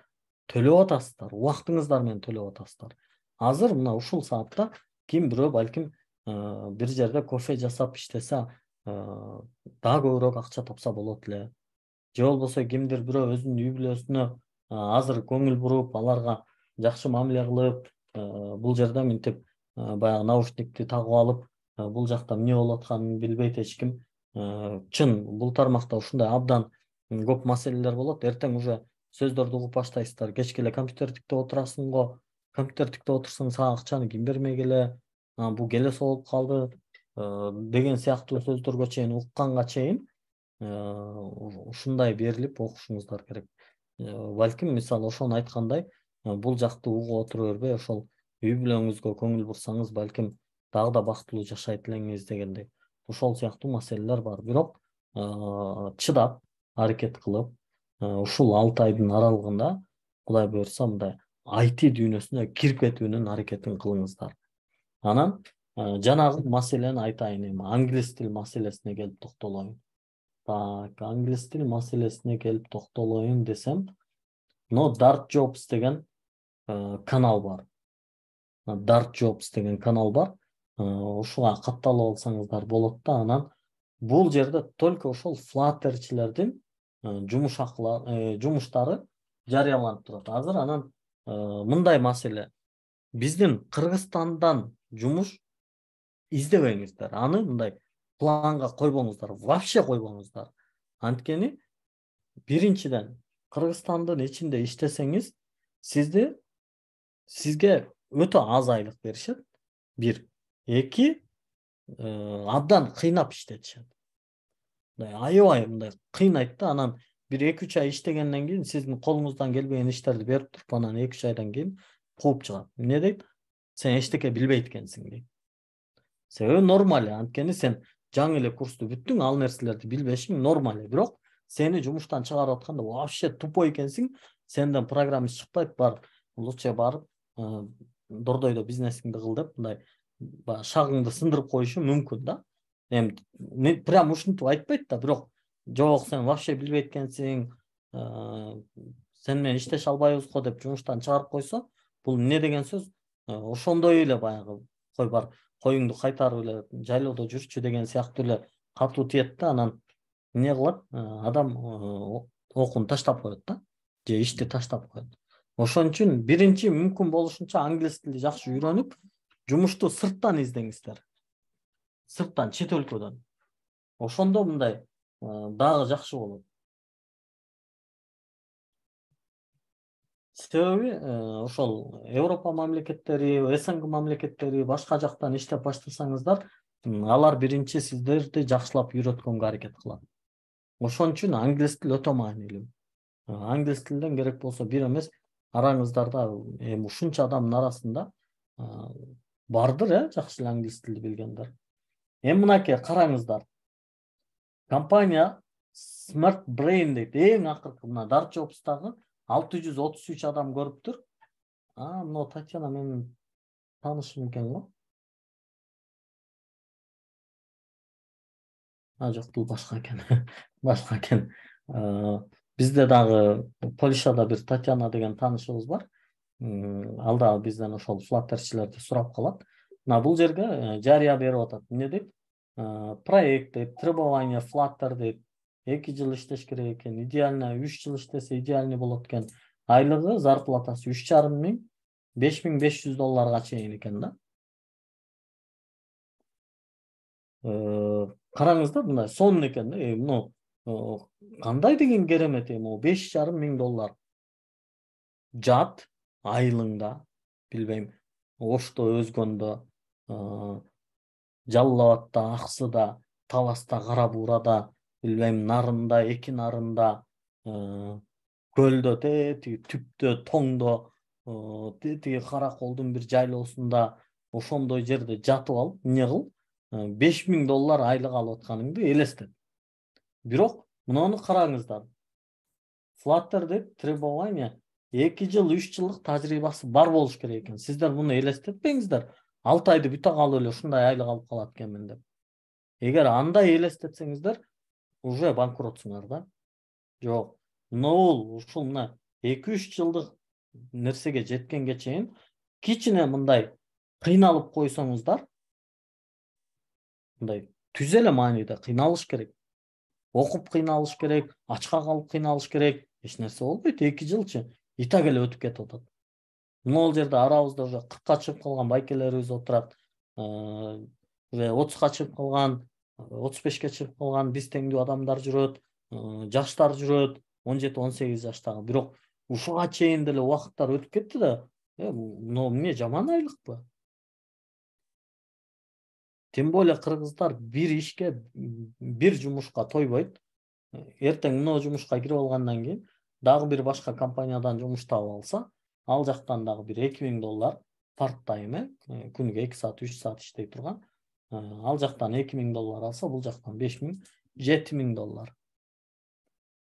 төлөп атасыздар, убактыңыздар менен төлөп атасыздар. Азыр мына ушул саатта ким бирөө балким бир жерде кофе жасап иштесе, дагы көбүрөөк акча тапса болот эле. Же болбосо кимдир бирөө өзүнүн үй бүлөсүнө азыр көңүл буруп, аларга жакшы мамиле кылып, бул жерде мынтип баягы наушникти тагып алып, бул жакта эмне болуп атканын билбейт эч ким. Чын бул тармакта ушундай абдан көп маселелер болот. Эртең уже сөздөрдү угуп баштайсыздар. Кечке эле компьютер тиктеп отурасың го. Компьютер тиктеп отурсаң, сага акчаны ким бермек эле? Бул келе болуп калды деген сыяктуу сөздөргө чейин укканга чейин ушундай берилип окушуңуздар керек. Балким мисалы ошону айткандай, бул жакты угуп отура бербей, ошол үй бүлөңүзгө көңүл бурсаңыз, балким дагы да бактылуу жашайт элеңиз дегендей. Ошол сыяктуу маселелер бар. Бирок чыдап, аракет кылып, ушул 6 айдын аралыгында Кудай буйрса мындай IT дүйнөсүнө кирип кетүүнүн аракетин кылыңыздар. Анан Жанагы маселени айтайын эми. Англис тил маселесине келип токтолоюн. Так, англис тил маселесине келип токтолоюн десем, Dart Jobs деген канал бар. Dart Jobs деген канал бар. Ушуга катталып алсаңыздар болот да. Анан бул жерде только ошол Flutterчилердин жумуштары жарыяланып турат. Азыр анан мындай маселе. Биздин Кыргызстандан жумуш издебеңиздер. Аны мындай планга койбоңуздар, вообще койбоңуздар. Анткени биринчиден Кыргызстандын ичинде иштесеңиз, сизге өтө аз айлык беришет. Бир. Эки, абдан кыйнап иштетишет. Аябай мындай кыйнайт да, анан бир 2-3 ай иштегенден кийин сиздин колуңуздан келбеген иштерди берип туруп, анан 2-3 айдан кийин кууп чыгат. Эмне дейт? Сен эчтеке билбейт экенсиң дейт. Себеби нормал, анткени сен жаңы эле курсту бүттүң, ал нерселерди билбешиң нормал. Бирок сени жумуштан чыгарып атканда вообще тупой экенсиң, сенден программист чыкпайт, бар, лучше барып дордойдо бизнесиңди кыл деп, мындай шагыңды сындырып коюшу мүмкүн да. Эми прям ушинтип айтпайт да, бирок жок, сен вообще билбейт экенсиң, сен менен иштеше албайбыз го деп жумуштан чыгарып койсо, бул эмне деген сөз? Ошондой эле баягы кой бар, коюңду кайтарып эле жайлоодо жүрчү деген сыяктуу эле катуу тиет да. Анан эмне кылат? Адам окууну таштап коет да, же ишти таштап коет. Ошон үчүн биринчи мүмкүн болушунча англис тилди жакшы үйрөнүп, жумушту сырттан издеңиздер. Сырттан, чет өлкөдөн. Ошондо мындай дагы жакшы болот. Себеби ошол Европа мамлекеттери, СНГ мамлекеттери, башка жактан иштеп баштасаңыздар, алар биринчи сиздерди жакшылап үйрөткөнгө аракет кылат. Ошон үчүн англис тил өтө маанилүү. Англис тилден керек болсо бир эмес, араңыздарда ушунча адамдын арасында бардыр, жакшы англис тилди билгендер. Эми мынакей караңыздар. Компания Smart Brain дейт. Эң акыркы мына Dart Jobs'тагы 633 адам көрүптүр. Мына Татьяна менин таанышым экен го. Жок, бул башка экен. Башка экен. Бизде дагы Полишада бир Татьяна деген таанышыбыз бар. Ал да бизден ошол Flutterчилерди сурап калат. Мына бул жерге жарыя берип атат. Эмне дейт? Проект дейт, требование Flutter дейт. 2 жыл иштеш керек экен. Идеально 3 жыл иштесе идеальный болот экен. Айлыгы, зарплатасы 3,5 миң, $5,500 чейин экен да. Караңыздар, мына сон экен да. Мына кандай деген керемет эми, $5,5 миң. Жат айылыңда, билбейм, Ошто, Өзгөндө, Жалал Абадта, Аксыда, Таласта, Кара Буурада, билбейм, Нарында, Эки Нарында, Көлдө, тиги Түптө, Тоңдо, тиги Караколдун бир жайлоосунда, ошондой жерде жатып алып, эмне кыл? $5,000 айлык алып атканыңды элестет. Бирок муну караңыздар. Flutter деп требование 2 жыл, 3 жылдык тажрыйбасы бар болуш керек экен. Сиздер муну элестетпеңиздер. 6 айды бүтө калып эле ушундай айлык алып калат экенмин деп. Эгер андай элестетсеңиздер, уже банкротсуңар да. Жок. Ушул мына 2-3 жылдык нерсеге жеткенге чейин кичине мындай кыйналып койсоңуздар, мындай түз эле мааниде кыйналыш керек. Окуп кыйналыш керек, ачка калып кыйналыш керек. Эч нерсе болбойт. 2 жылчы и так эле өтүп кетип атат. Мына жерде арабызда уже 40-ка чыгып калган байкелерибиз отурат. Уже 30-ка чыгып калган, 35-ке чыгып калган биз теңдүү адамдар жүрөт, жаштар жүрөт, 17-18 жаштагы. Бирок ушуга чейин деле убакыттар өтүп кетти да. Мына эмне жаман айлыкпы? Тем более кыргыздар бир ишке, бир жумушка тойбойт. Эртең мына жумушка кирип алгандан кийин дагы бир башка компаниядан жумуш таап алса, ал жактан дагы бир $2,000 part-time, күнүгө 2 саат, 3 саат иштей турган. Ал жактан $2,000 алса, бул жактан $5,000, $7,000.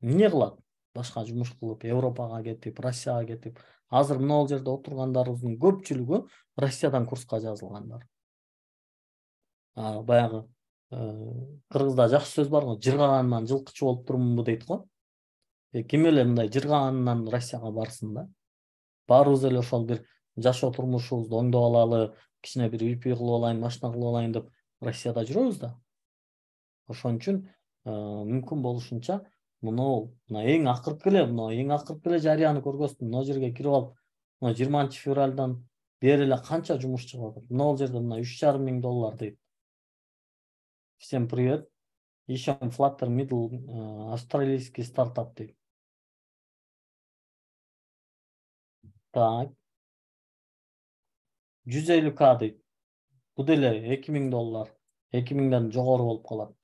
Эмне кылат? Башка жумуш кылып, Европага кетип, Россияга кетип. Азыр мына жерде отургандарыбыздын көпчүлүгү Россиядан курска жазылгандар. Баягы кыргызда жакшы сөз бар го, жыргагандан жылкычы болуп турмунбу дейт го. Ким эле мындай жыргагандан Россияга барсын да. Баарыбыз эле ошол бир жашоо турмушубузду оңдоп алалы, кичине бир үй кылып алайын, машина кылып алайын деп Россияда жүрөбүз да. Ошон үчүн мүмкүн болушунча мына эң акыркы эле жарыяны көргөзсүн. Мына жерге кирип алып, мына 20-февралдан бери эле канча жумуш чыгып атат. Мына жерде мына $3,500 дейт. Всем привет. Ищем Flutter Middle, австралийский стартап дейт. Так. $150K дейт. Бул деле $2,000. 2,000ден жогору болуп калат.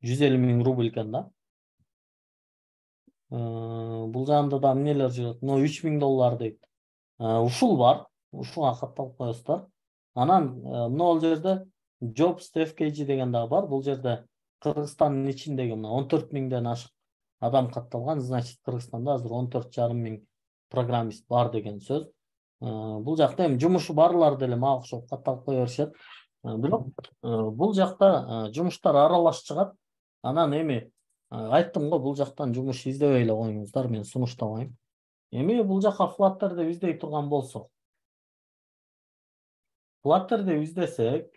150,000 рубль экен да. Бул жагында да эмнелер жүрөт? Но $3,000 дейт. Ушул бар. Ушуга катталып коесуздар. Анан мына жерде Jobs FKG деген дагы бар. Бул жерде Кыргызстандын ичиндеги мына 14,000ден ашык адам катталган. Значит, Кыргызстанда азыр 14,500 программист бар деген сөз. Бул жакта эми жумушу барлар деле мага окшоп катталып кое беришет. Бирок бул жакта жумуштар аралаш чыгат. Анан эми айттым го, бул жактан жумуш издебей эле коюңуздар, мен сунуштабайм. Эми бул жака Flutter'де издей турган болсок. Flutter'де издесек,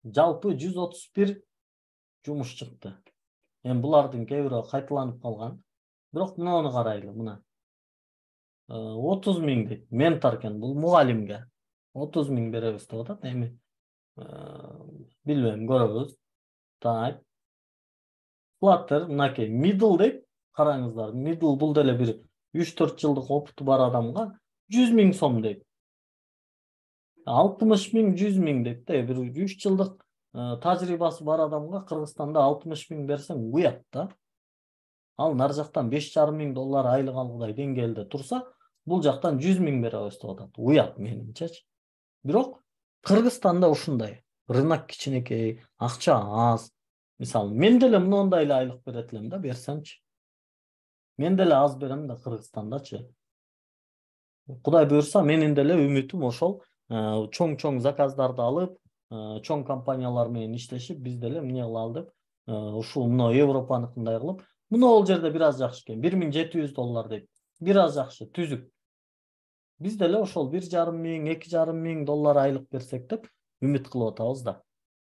жалпы 131 жумуш чыкты. Эми булардын кээ бирөө кайталанып калган. Бирок мынаны карайлы, мына. 30,000 дейт. Ментор экен, бул мугалимге. 30,000 беребиз деп атат. Эми билбейм, көрөбүз. Так. Flutter мынакей middle дейт. Караңыздар, middle бул деле бир 3-4 жылдык опыту бар адамга 100,000 сом дейт. 60,000, 100,000 дейт да. Бир 3 жылдык тажрыйбасы бар адамга Кыргызстанда 60,000 берсең уят да. Ал нар жактан $5,500 айлык алгыдай деңгээлде турса, бул жактан 100,000 беребиз деп атат. Уят менимчечи. Бирок Кыргызстанда ушундай. Рынок кичинекей, акча аз. Мисалы, мен деле мындай эле айлык берет элем да, берсемчи. Мен деле аз берем да Кыргызстандачы. Кудай буйрса, менин деле үмүтүм ошол чоң заказдарды алып, чоң компаниялар менен иштешип, биз деле эмне кылалы деп, ушул мына Европаныкындай кылып, мына ол жерде бир аз жакшы экен, $1,700 дейт. Бир аз жакшы, түзүк. Биз деле ошол $1,500, $2,500 айлык берсек деп үмүт кылып атабыз да.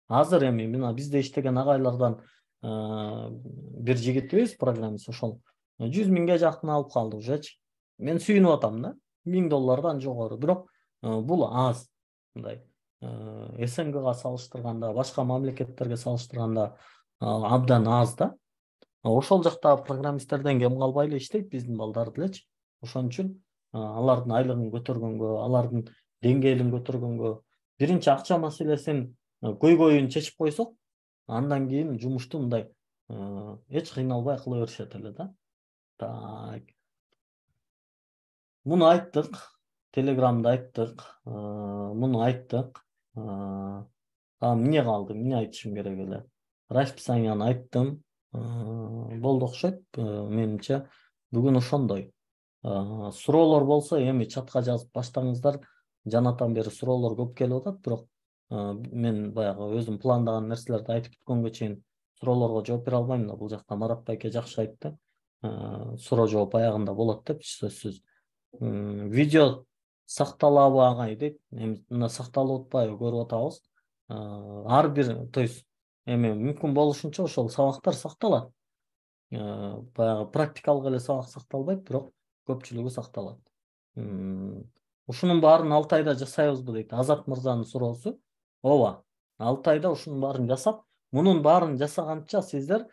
Азыр эми мына бизде иштеген агайлардан бир жигитибиз программист ошол 100,000ге жакын алып калды ужечи. Мен сүйүнүп атам да, $1,000 жогору. Бирок бул аз. Мындай СНГга салыштырганда, башка мамлекеттерге салыштырганда абдан аз да. Ошол жакта программисттерден кем калбай эле иштейт биздин балдар делечи. Ошон үчүн алардын айлыгын көтөргөнгө, алардын деңгээлин көтөргөнгө, биринчи акча маселесин көйгөйүн чечип койсок, андан кийин жумушту мындай эч кыйналбай кыла беришет эле да. Так. Муну айттык, Телеграмда айттык, муну айттык. Эмне калды, эмне айтышым керек эле? Расписанияны айттым. Болду окшойт, менимче. Бүгүн ошондой. Суроолор болсо эми чатка жазып баштаңыздар. Жанатан бери суроолор көп келип атат, бирок мен баягы өзүм пландаган нерселерди айтып бүткөнгө чейин суроолорго жооп бере албайм да. Бул жакта Марат байке жакшы айтты. Суроо жооп аягында болот деп, сөзсүз. Видео сакталабы агай дейт. Эми мына сакталып атпайбы, көрүп атабыз. Ар бир, то есть эми мүмкүн болушунча ошол сабактар сакталат. Баягы практикалык эле сабак сакталбайт, бирок көпчүлүгү сакталат. Ушунун баарын 6 айда жасайбызбы дейт Азат мырзанын суроосу. Ооба, 6 айда ушунун баарын жасап, мунун баарын жасаганча сиздер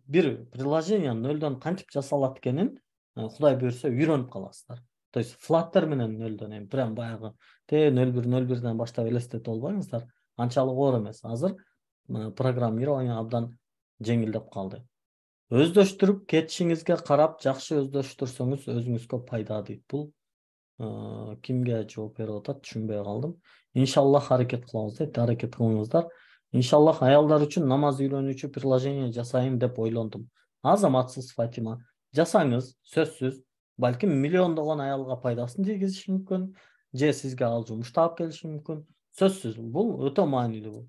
бир приложение нөлдөн кантип жасалат экенин Кудай буйрса үйрөнүп каласыздар. То есть Flutter менен нөлдөн эми прям баягы 0.1.0.1ден баштап элестетип албаңыздар. Анчалык оор эмес. Азыр программирование абдан жеңилдеп калды. Өздөштүрүп кетишиңизге карап, жакшы өздөштүрсөңүз өзүңүзгө пайда дейт. Бул кимге жооп берип атат, түшүнбөй калдым. Иншаллах аракет кылабыз дейт, аракет кылыңыздар. Иншаллах аялдар үчүн намаз үйрөнүүчү приложение жасайын деп ойлондум. Азаматсыз Фатима, жасаңыз, сөзсүз, балким миллиондогон аялга пайдасын тийгизиши мүмкүн, же сизге ал жумуш таап келиши мүмкүн. Сөзсүз, бул өтө маанилүү.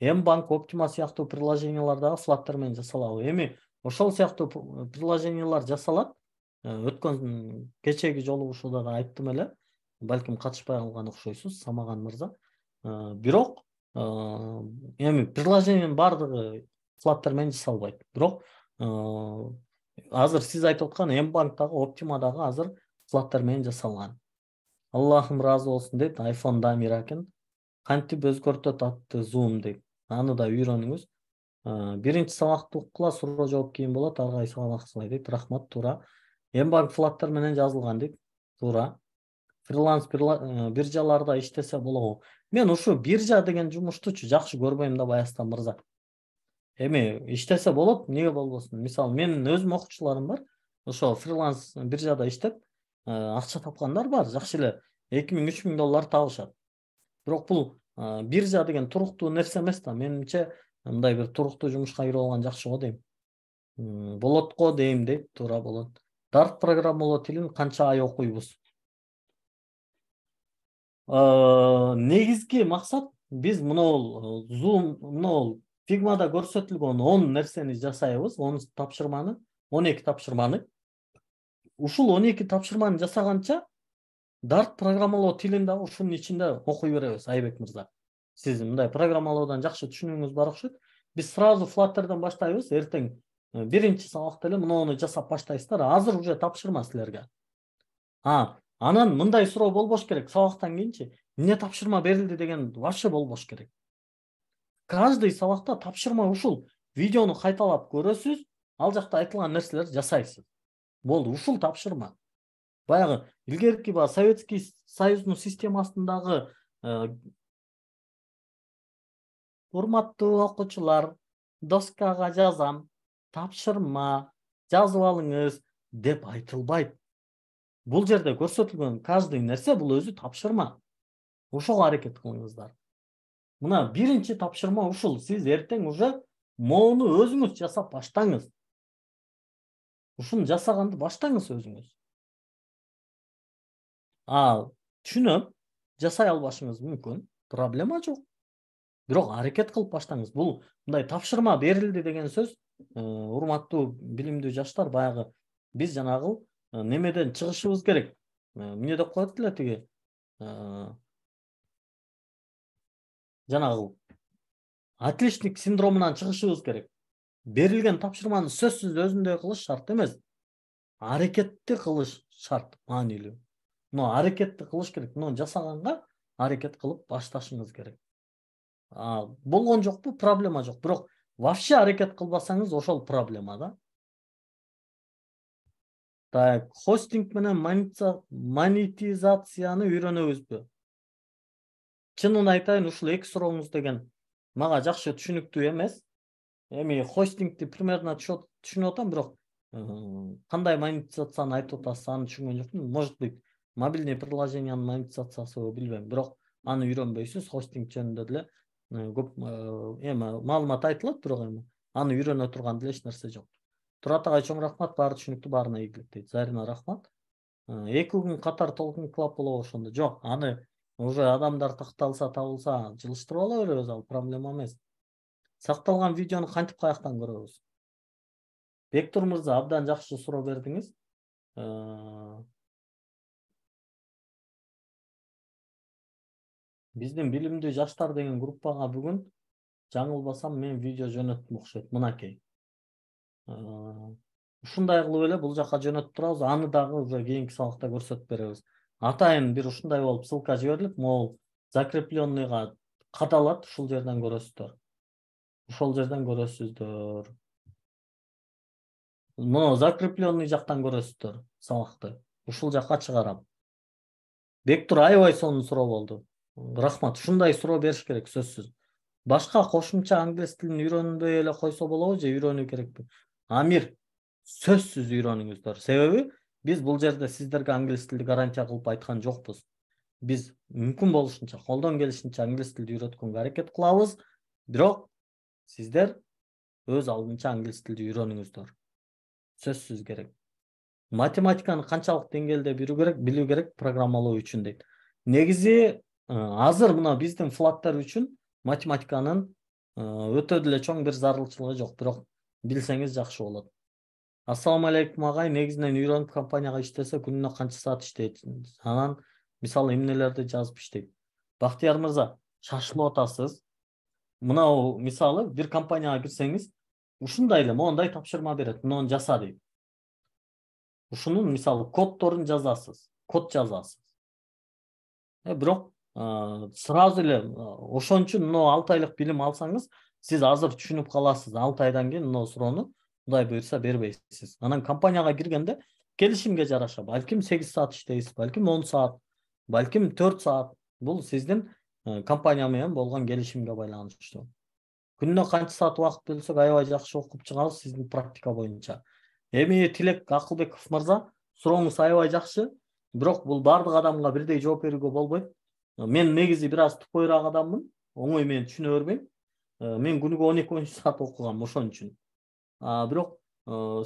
Mbank, Optima сыяктуу приложениялар дагы Flutter менен жасалабы. Эми ошол сыяктуу приложениялар жасалат. Өткөн кечеги жолугушууда да айттым эле. Балким катышпай калган окшойсуз, Самаган мырза. Бирок эми приложениянын бардыгы Flutter менен жасалбайт. Бирок азыр сиз айтып аткан Mbank дагы, Optima дагы азыр Flutter менен жасалган. Аллахым разы болсун дейт, iPhone да Миракен. Кантип өзгөртөт атты Zoom дейт. Аны да үйрөнүңүз. Биринчи сабакты уккула, суроо жооп кийин болот. Ага исалмаксызбай дейт. Рахмат, туура. Mbank Flutter менен жазылган дейт. Туура. Фриланс биржаларда иштесе болобу? Мен ушу биржа деген жумуштучу жакшы көрбөйм да Баястан мырза. Эми иштесе болот, эмнеге болбосун? Мисалы, менин өзүм окуучуларым бар. Ошо фриланс биржада иштеп, акча тапкандар бар. Жакшы эле 2000-3000 доллар табышат. Бирок бул биржа деген туруктуу нерсе эмес да. Менимче мындай бир туруктуу жумушка кирип алган жакшы го дейм. Болот го дейм дейт, туура болот. Dart программалоо тилин канча ай окуйбуз? Негизги максат биз мынол Zoom, мынол Figma'da көрсөтүлгөн 10 нерсени жасайбыз, 10 тапшырманы, 12 тапшырманы. Ушул 12 тапшырманы жасаганча Dart программалоо тилин дагы ушунун ичинде окуй беребиз, Айбек мырза. Сиз мындай программалоодон жакшы түшүнүгүңүз бар окшойт. Биз сразу Flutter'дан баштайбыз, эртең биринчи сабакта эле муну жасап баштайсыздар. Азыр уже тапшырма силерге. Анан мындай суроо болбош керек, сабактан кийинчи эмне тапшырма берилди деген вообще болбош керек. Каждый сабакта тапшырма ушул. Видеону кайталап көрөсүз, ал жакта айтылган нерселерди жасайсыз. Болду, ушул тапшырма. Баягы илгерки Советский Союздун системасындагы урматтуу окуучулар, доскага жазам, тапшырма, жазып алыңыз деп айтылбайт. Бул жерде көрсөтүлгөн каждый нерсе бул өзү тапшырма. Ошого аракет кылыңыздар. Мына биринчи тапшырма ушул. Сиз эртең уже моуну өзүңүз жасап баштаңыз. Ушуну жасаганды баштаңыз өзүңүз. Түшүнөм, жасай албашыңыз мүмкүн, проблема жок. Бирок аракет кылып баштаңыз. Бул мындай тапшырма берилди деген сөз, урматтуу билимдүү жаштар, баягы биз жанагы немеден чыгышыбыз керек. Эмне деп коет эле тиги? Жанагы отличник синдромунан чыгышыбыз керек. Берилген тапшырманы сөзсүз өзүндөй кылыш шарт эмес. Аракетти кылыш шарт, маанилүү. Но аракетти кылыш керек. Но жасаганга аракет кылып башташыңыз керек. Болгон жокпу? Проблема жок. Бирок вообще аракет кылбасаңыз ошол проблема да. Так, хостинг менен монетизацияны үйрөнөбүзбү? Чынын айтайын, ушул эки сурооңуз деген мага жакшы түшүнүктүү эмес. Эми хостингти примерно түшүнүп атам, бирок кандай монетизацияны айтып атасыз, аны түшүнгөн жокмун. Может быть, мобильный приложениянын монетизациясы билбейм, бирок аны үйрөнбөйсүз. Хостинг жөнүндө деле көп маалымат айтылат, бирок аны үйрөнө турган деле эч нерсе жок. Турат агай, чоң рахмат, баары түшүнүктүү, баарына ийгилик дейт. Зарина, рахмат. 2 күн катар Talking Club болобу ошондо? Жок, аны уже адамдар такталса, табылса, жылыштырып ала беребиз, ал проблема эмес. Сакталган видеону кантип каяктан көрөбүз? Бектур мырза, абдан жакшы суроо бердиңиз. Биздин билимдүү жаштар деген группага бүгүн, жаңылбасам, мен видео жөнөттүм окшойт, мынакей. Ушундай кылып эле бул жака жөнөтүп турабыз, аны дагы уже кийинки сабакта көрсөтүп беребиз. Атайын бир ушундай болуп ссылка жиберилип, могул закрепленныйга кадалат, ушул жерден көрөсүздөр. Мына закрепленный жактан көрөсүздөр сабакты. Ушул жакка чыгарам. Бектур, аябай сонун суроо болду. Рахмат, ушундай суроо бериш керек, сөзсүз. Башка кошумча англис тилин үйрөнбөй эле койсо болобу же үйрөнүү керекпи? Амир, сөзсүз үйрөнүңүздөр. Себеби биз бул жерде сиздерге англис тилди гарантия кылып айткан жокпуз. Биз мүмкүн болушунча, колдон келишинче англис тилди үйрөткөнгө аракет кылабыз, бирок сиздер өз алдынча англис тилди үйрөнүңүздөр. Сөзсүз керек. Математиканы канчалык деңгээлде билүү керек программалоо үчүн дейт. Негизи азыр мына биздин Flutter үчүн математиканын өтө деле чоң бир зарылчылыгы жок, бирок билсеңиз жакшы болот. Ассаламу алейкум агай, негизинен үйрөнүп компанияга иштесе күнүнө канча саат иштейт? Анан мисалы эмнелерди жазып иштейт? Бактияр мырза, шашылып атасыз. Мынау мисалы бир компанияга кирсеңиз, ушундай эле моундай тапшырма берет, муну жаса дейт. Ушунун мисалы коддорун жазасыз, код жазасыз. Бирок сразу эле ошон үчүн мына 6 айлык билим алсаңыз, сиз азыр түшүнүп каласыз. 6 айдан кийин мына суроону Кудай буйрса бербейсиз. Анан компанияга киргенде келишимге жараша, балким 8 саат иштейсиз, балким 10 саат, балким 4 саат. Бул сиздин компания менен болгон келишимге байланыштуу. Күнүнө канча саат убакыт бөлсөк аябай жакшы окуп чыгабыз сиздин практика боюнча. Эми Тилек Акылбеков мырза, сурооңуз аябай жакшы, бирок бул бардык адамга бирдей жооп берүүгө болбойт. Мен негизи бир аз тупойраак адаммын, оңой менен түшүнө бербейм. Мен күнүгө 12-13 саат окугам ошон үчүн. Бирок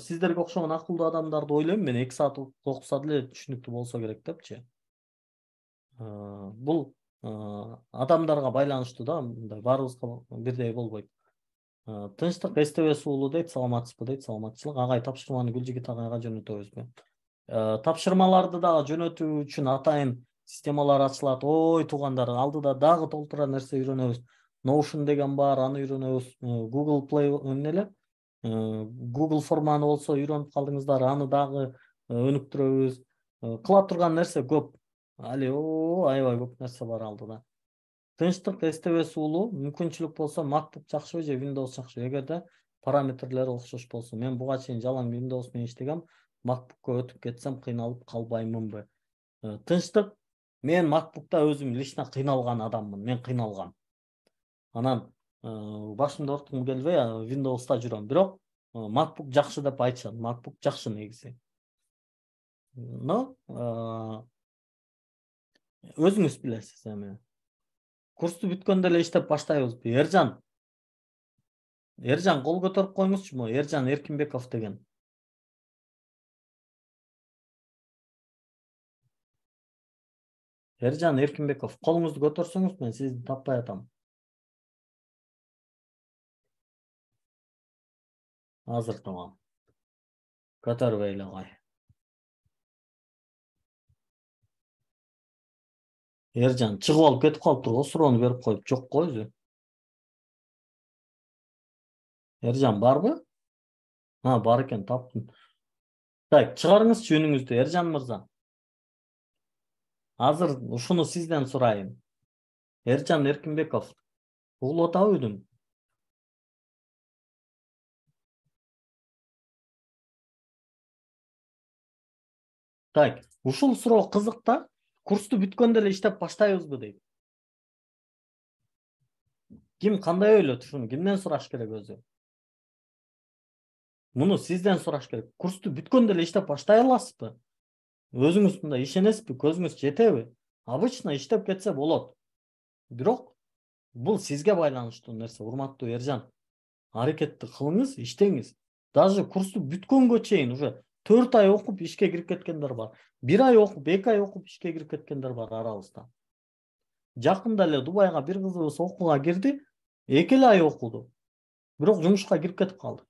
сиздерге окшогон акылдуу адамдарды ойлойм, мен 2 саат окуса деле түшүнүктүү болсо керек депчи. Бул адамдарга байланыштуу да, мындай баарыбызга бирдей болбойт. Тынчтык СТВ уулу дейт, саламатсызбы дейт, саламатчылык. Агай, тапшырманы Гүлжигит агайга жөнөтөбүзбү? Тапшырмаларды дагы жөнөтүү үчүн атайын системалар ачылат. Ой, туугандар, алдыда дагы толтура нерсе үйрөнөбүз. Notion деген бар, аны үйрөнөбүз. Google Play эмнеле? Google форманы болсо үйрөнүп калдыңыздар, аны дагы өнүктүрөбүз. Кыла турган нерсе көп. Аябай көп нерсе бар алдыда. Тынчтык СТВ уулу, мүмкүнчүлүк болсо MacBook жакшыбы же Windows жакшыбы? Эгерде параметрлери окшош болсо, мен буга чейин жалаң Windows менен иштегем, MacBookка өтүп кетсем кыйналып калбаймынбы? Тынчтык, мен MacBookта өзүм лично кыйналган адаммын, мен кыйналгам. Анан башымды ооруткум келбей, Windows'та жүрөм, бирок MacBook жакшы деп айтышат. MacBook жакшы негизи. Но өзүңүз билесиз эми. Курсту бүткөндө эле иштеп баштайбызбы? Эржан кол көтөрүп коюңузчу, Эржан Эркинбеков деген. Эржан Эркинбеков, колуңузду көтөрсөңүз мен сизди таппай атам. Азыр тамам. Көтөрбөйлү агай. Эржан чыгып алып кетип калыптыр го, суроону берип коюп, жок го өзү. Эржан барбы? Бар экен, таптым. Так, чыгарыңызчы үнүңүздү, Эржан мырза. Азыр ушуну сизден сурайын. Эржан Эркинбеков, угулуп атабы үнүм? Так, ушул суроо кызык да. Курсту бүткөндө эле иштеп баштайбызбы дейт. Ким кандай ойлойт ушуну? Кимден сураш керек өзү? Муну сизден сураш керек. Курсту бүткөндө эле иштеп баштай аласызбы? Өзүңүз мындай ишенесизби? Көзүңүз жетеби? Обычно иштеп кетсе болот. Бирок бул сизге байланыштуу нерсе, урматтуу Эржан. Аракетти кылыңыз, иштеңиз. Даже курсту бүткөнгө чейин уже 4 ай окуп ишке кирип кеткендер бар. 1 ай окуп, 2 ай окуп ишке кирип кеткендер бар арабызда. Жакында эле Дубайга бир кызыбыз окууга кирди, 2 ай окуду. Бирок жумушка кирип кетип калды.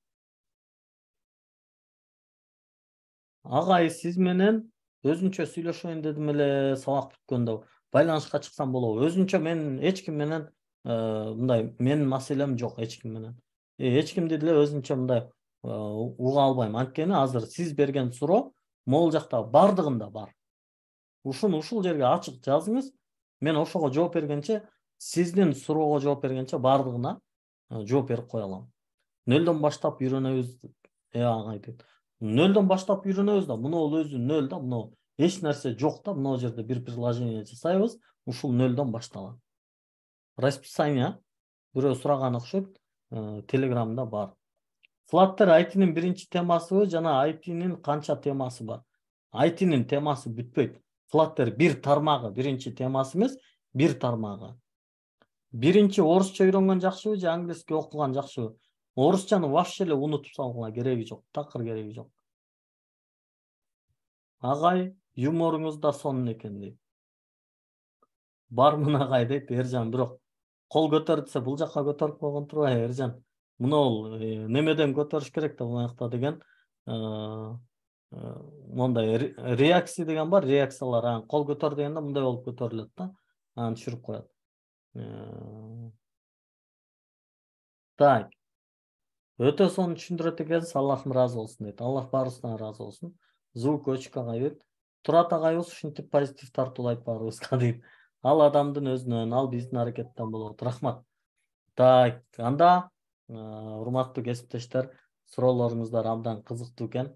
Агай, сиз менен өзүнчө сүйлөшөйүн дедим эле, сабак бүткөндө байланышка чыксам болобу? Өзүнчө мен эч ким менен мындай менин маселем жок эч ким менен. Эч кимди деле өзүнчө мындай уга албайм. Анткени азыр сиз берген суроо могул жакта бардыгында бар. Ушул жерге ачык жазыңыз. Мен ошого жооп бергенче, сиздин суроого жооп бергенче бардыгына жооп берип кое алам. Нөлдөн баштап үйрөнөбүз. Агай дейт. Нөлдөн баштап үйрөнөбүз да, муну өзү нөл да, муну эч нерсе жок да, мына жерде бир приложение жасайбыз, ушул нөлдөн башталат. Расписание бирөө сураган окшойт, Телеграмда бар. Flutter IT-нин биринчи темасыбы жана IT-нин канча темасы бар? IT-нин темасы бүтпөйт. Flutter бир тармагы, биринчи темасы эмес, бир тармагы. Биринчи орусча үйрөнгөн жакшыбы же англиски окуган жакшыбы? Орусчаны вообще эле унутуп салгыла кереги жок, такыр кереги жок. Агай, юморуңуз да сонун экен дейт. Бармын агай дейт Эржан, бирок кол көтөр десе бул жакка көтөрүп койгон турбайбы Эржан? Мына немеден көтөрүш керек да бул жакта деген мондай реакция деген бар, реакциялар. Анан кол көтөр дегенде мындай болуп көтөрүлөт да. Анан түшүрүп коет. Так. Өтө сонун түшүндүрөт экенсиз. Аллахым ыраазы болсун дейт. Аллах баарыбыздан ыраазы болсун. Звук өчүк агайбет. Турат агайыбыз ушинтип позитив тартуулайт баарыбызга дейт. Ал адамдын өзүнөн, ал биздин аракеттен болот. Рахмат. Так, анда урматтуу кесиптештер, суроолоруңуздар абдан кызыктуу экен.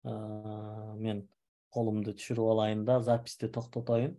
Мен колумду түшүрүп алайын да записти токтотоюн.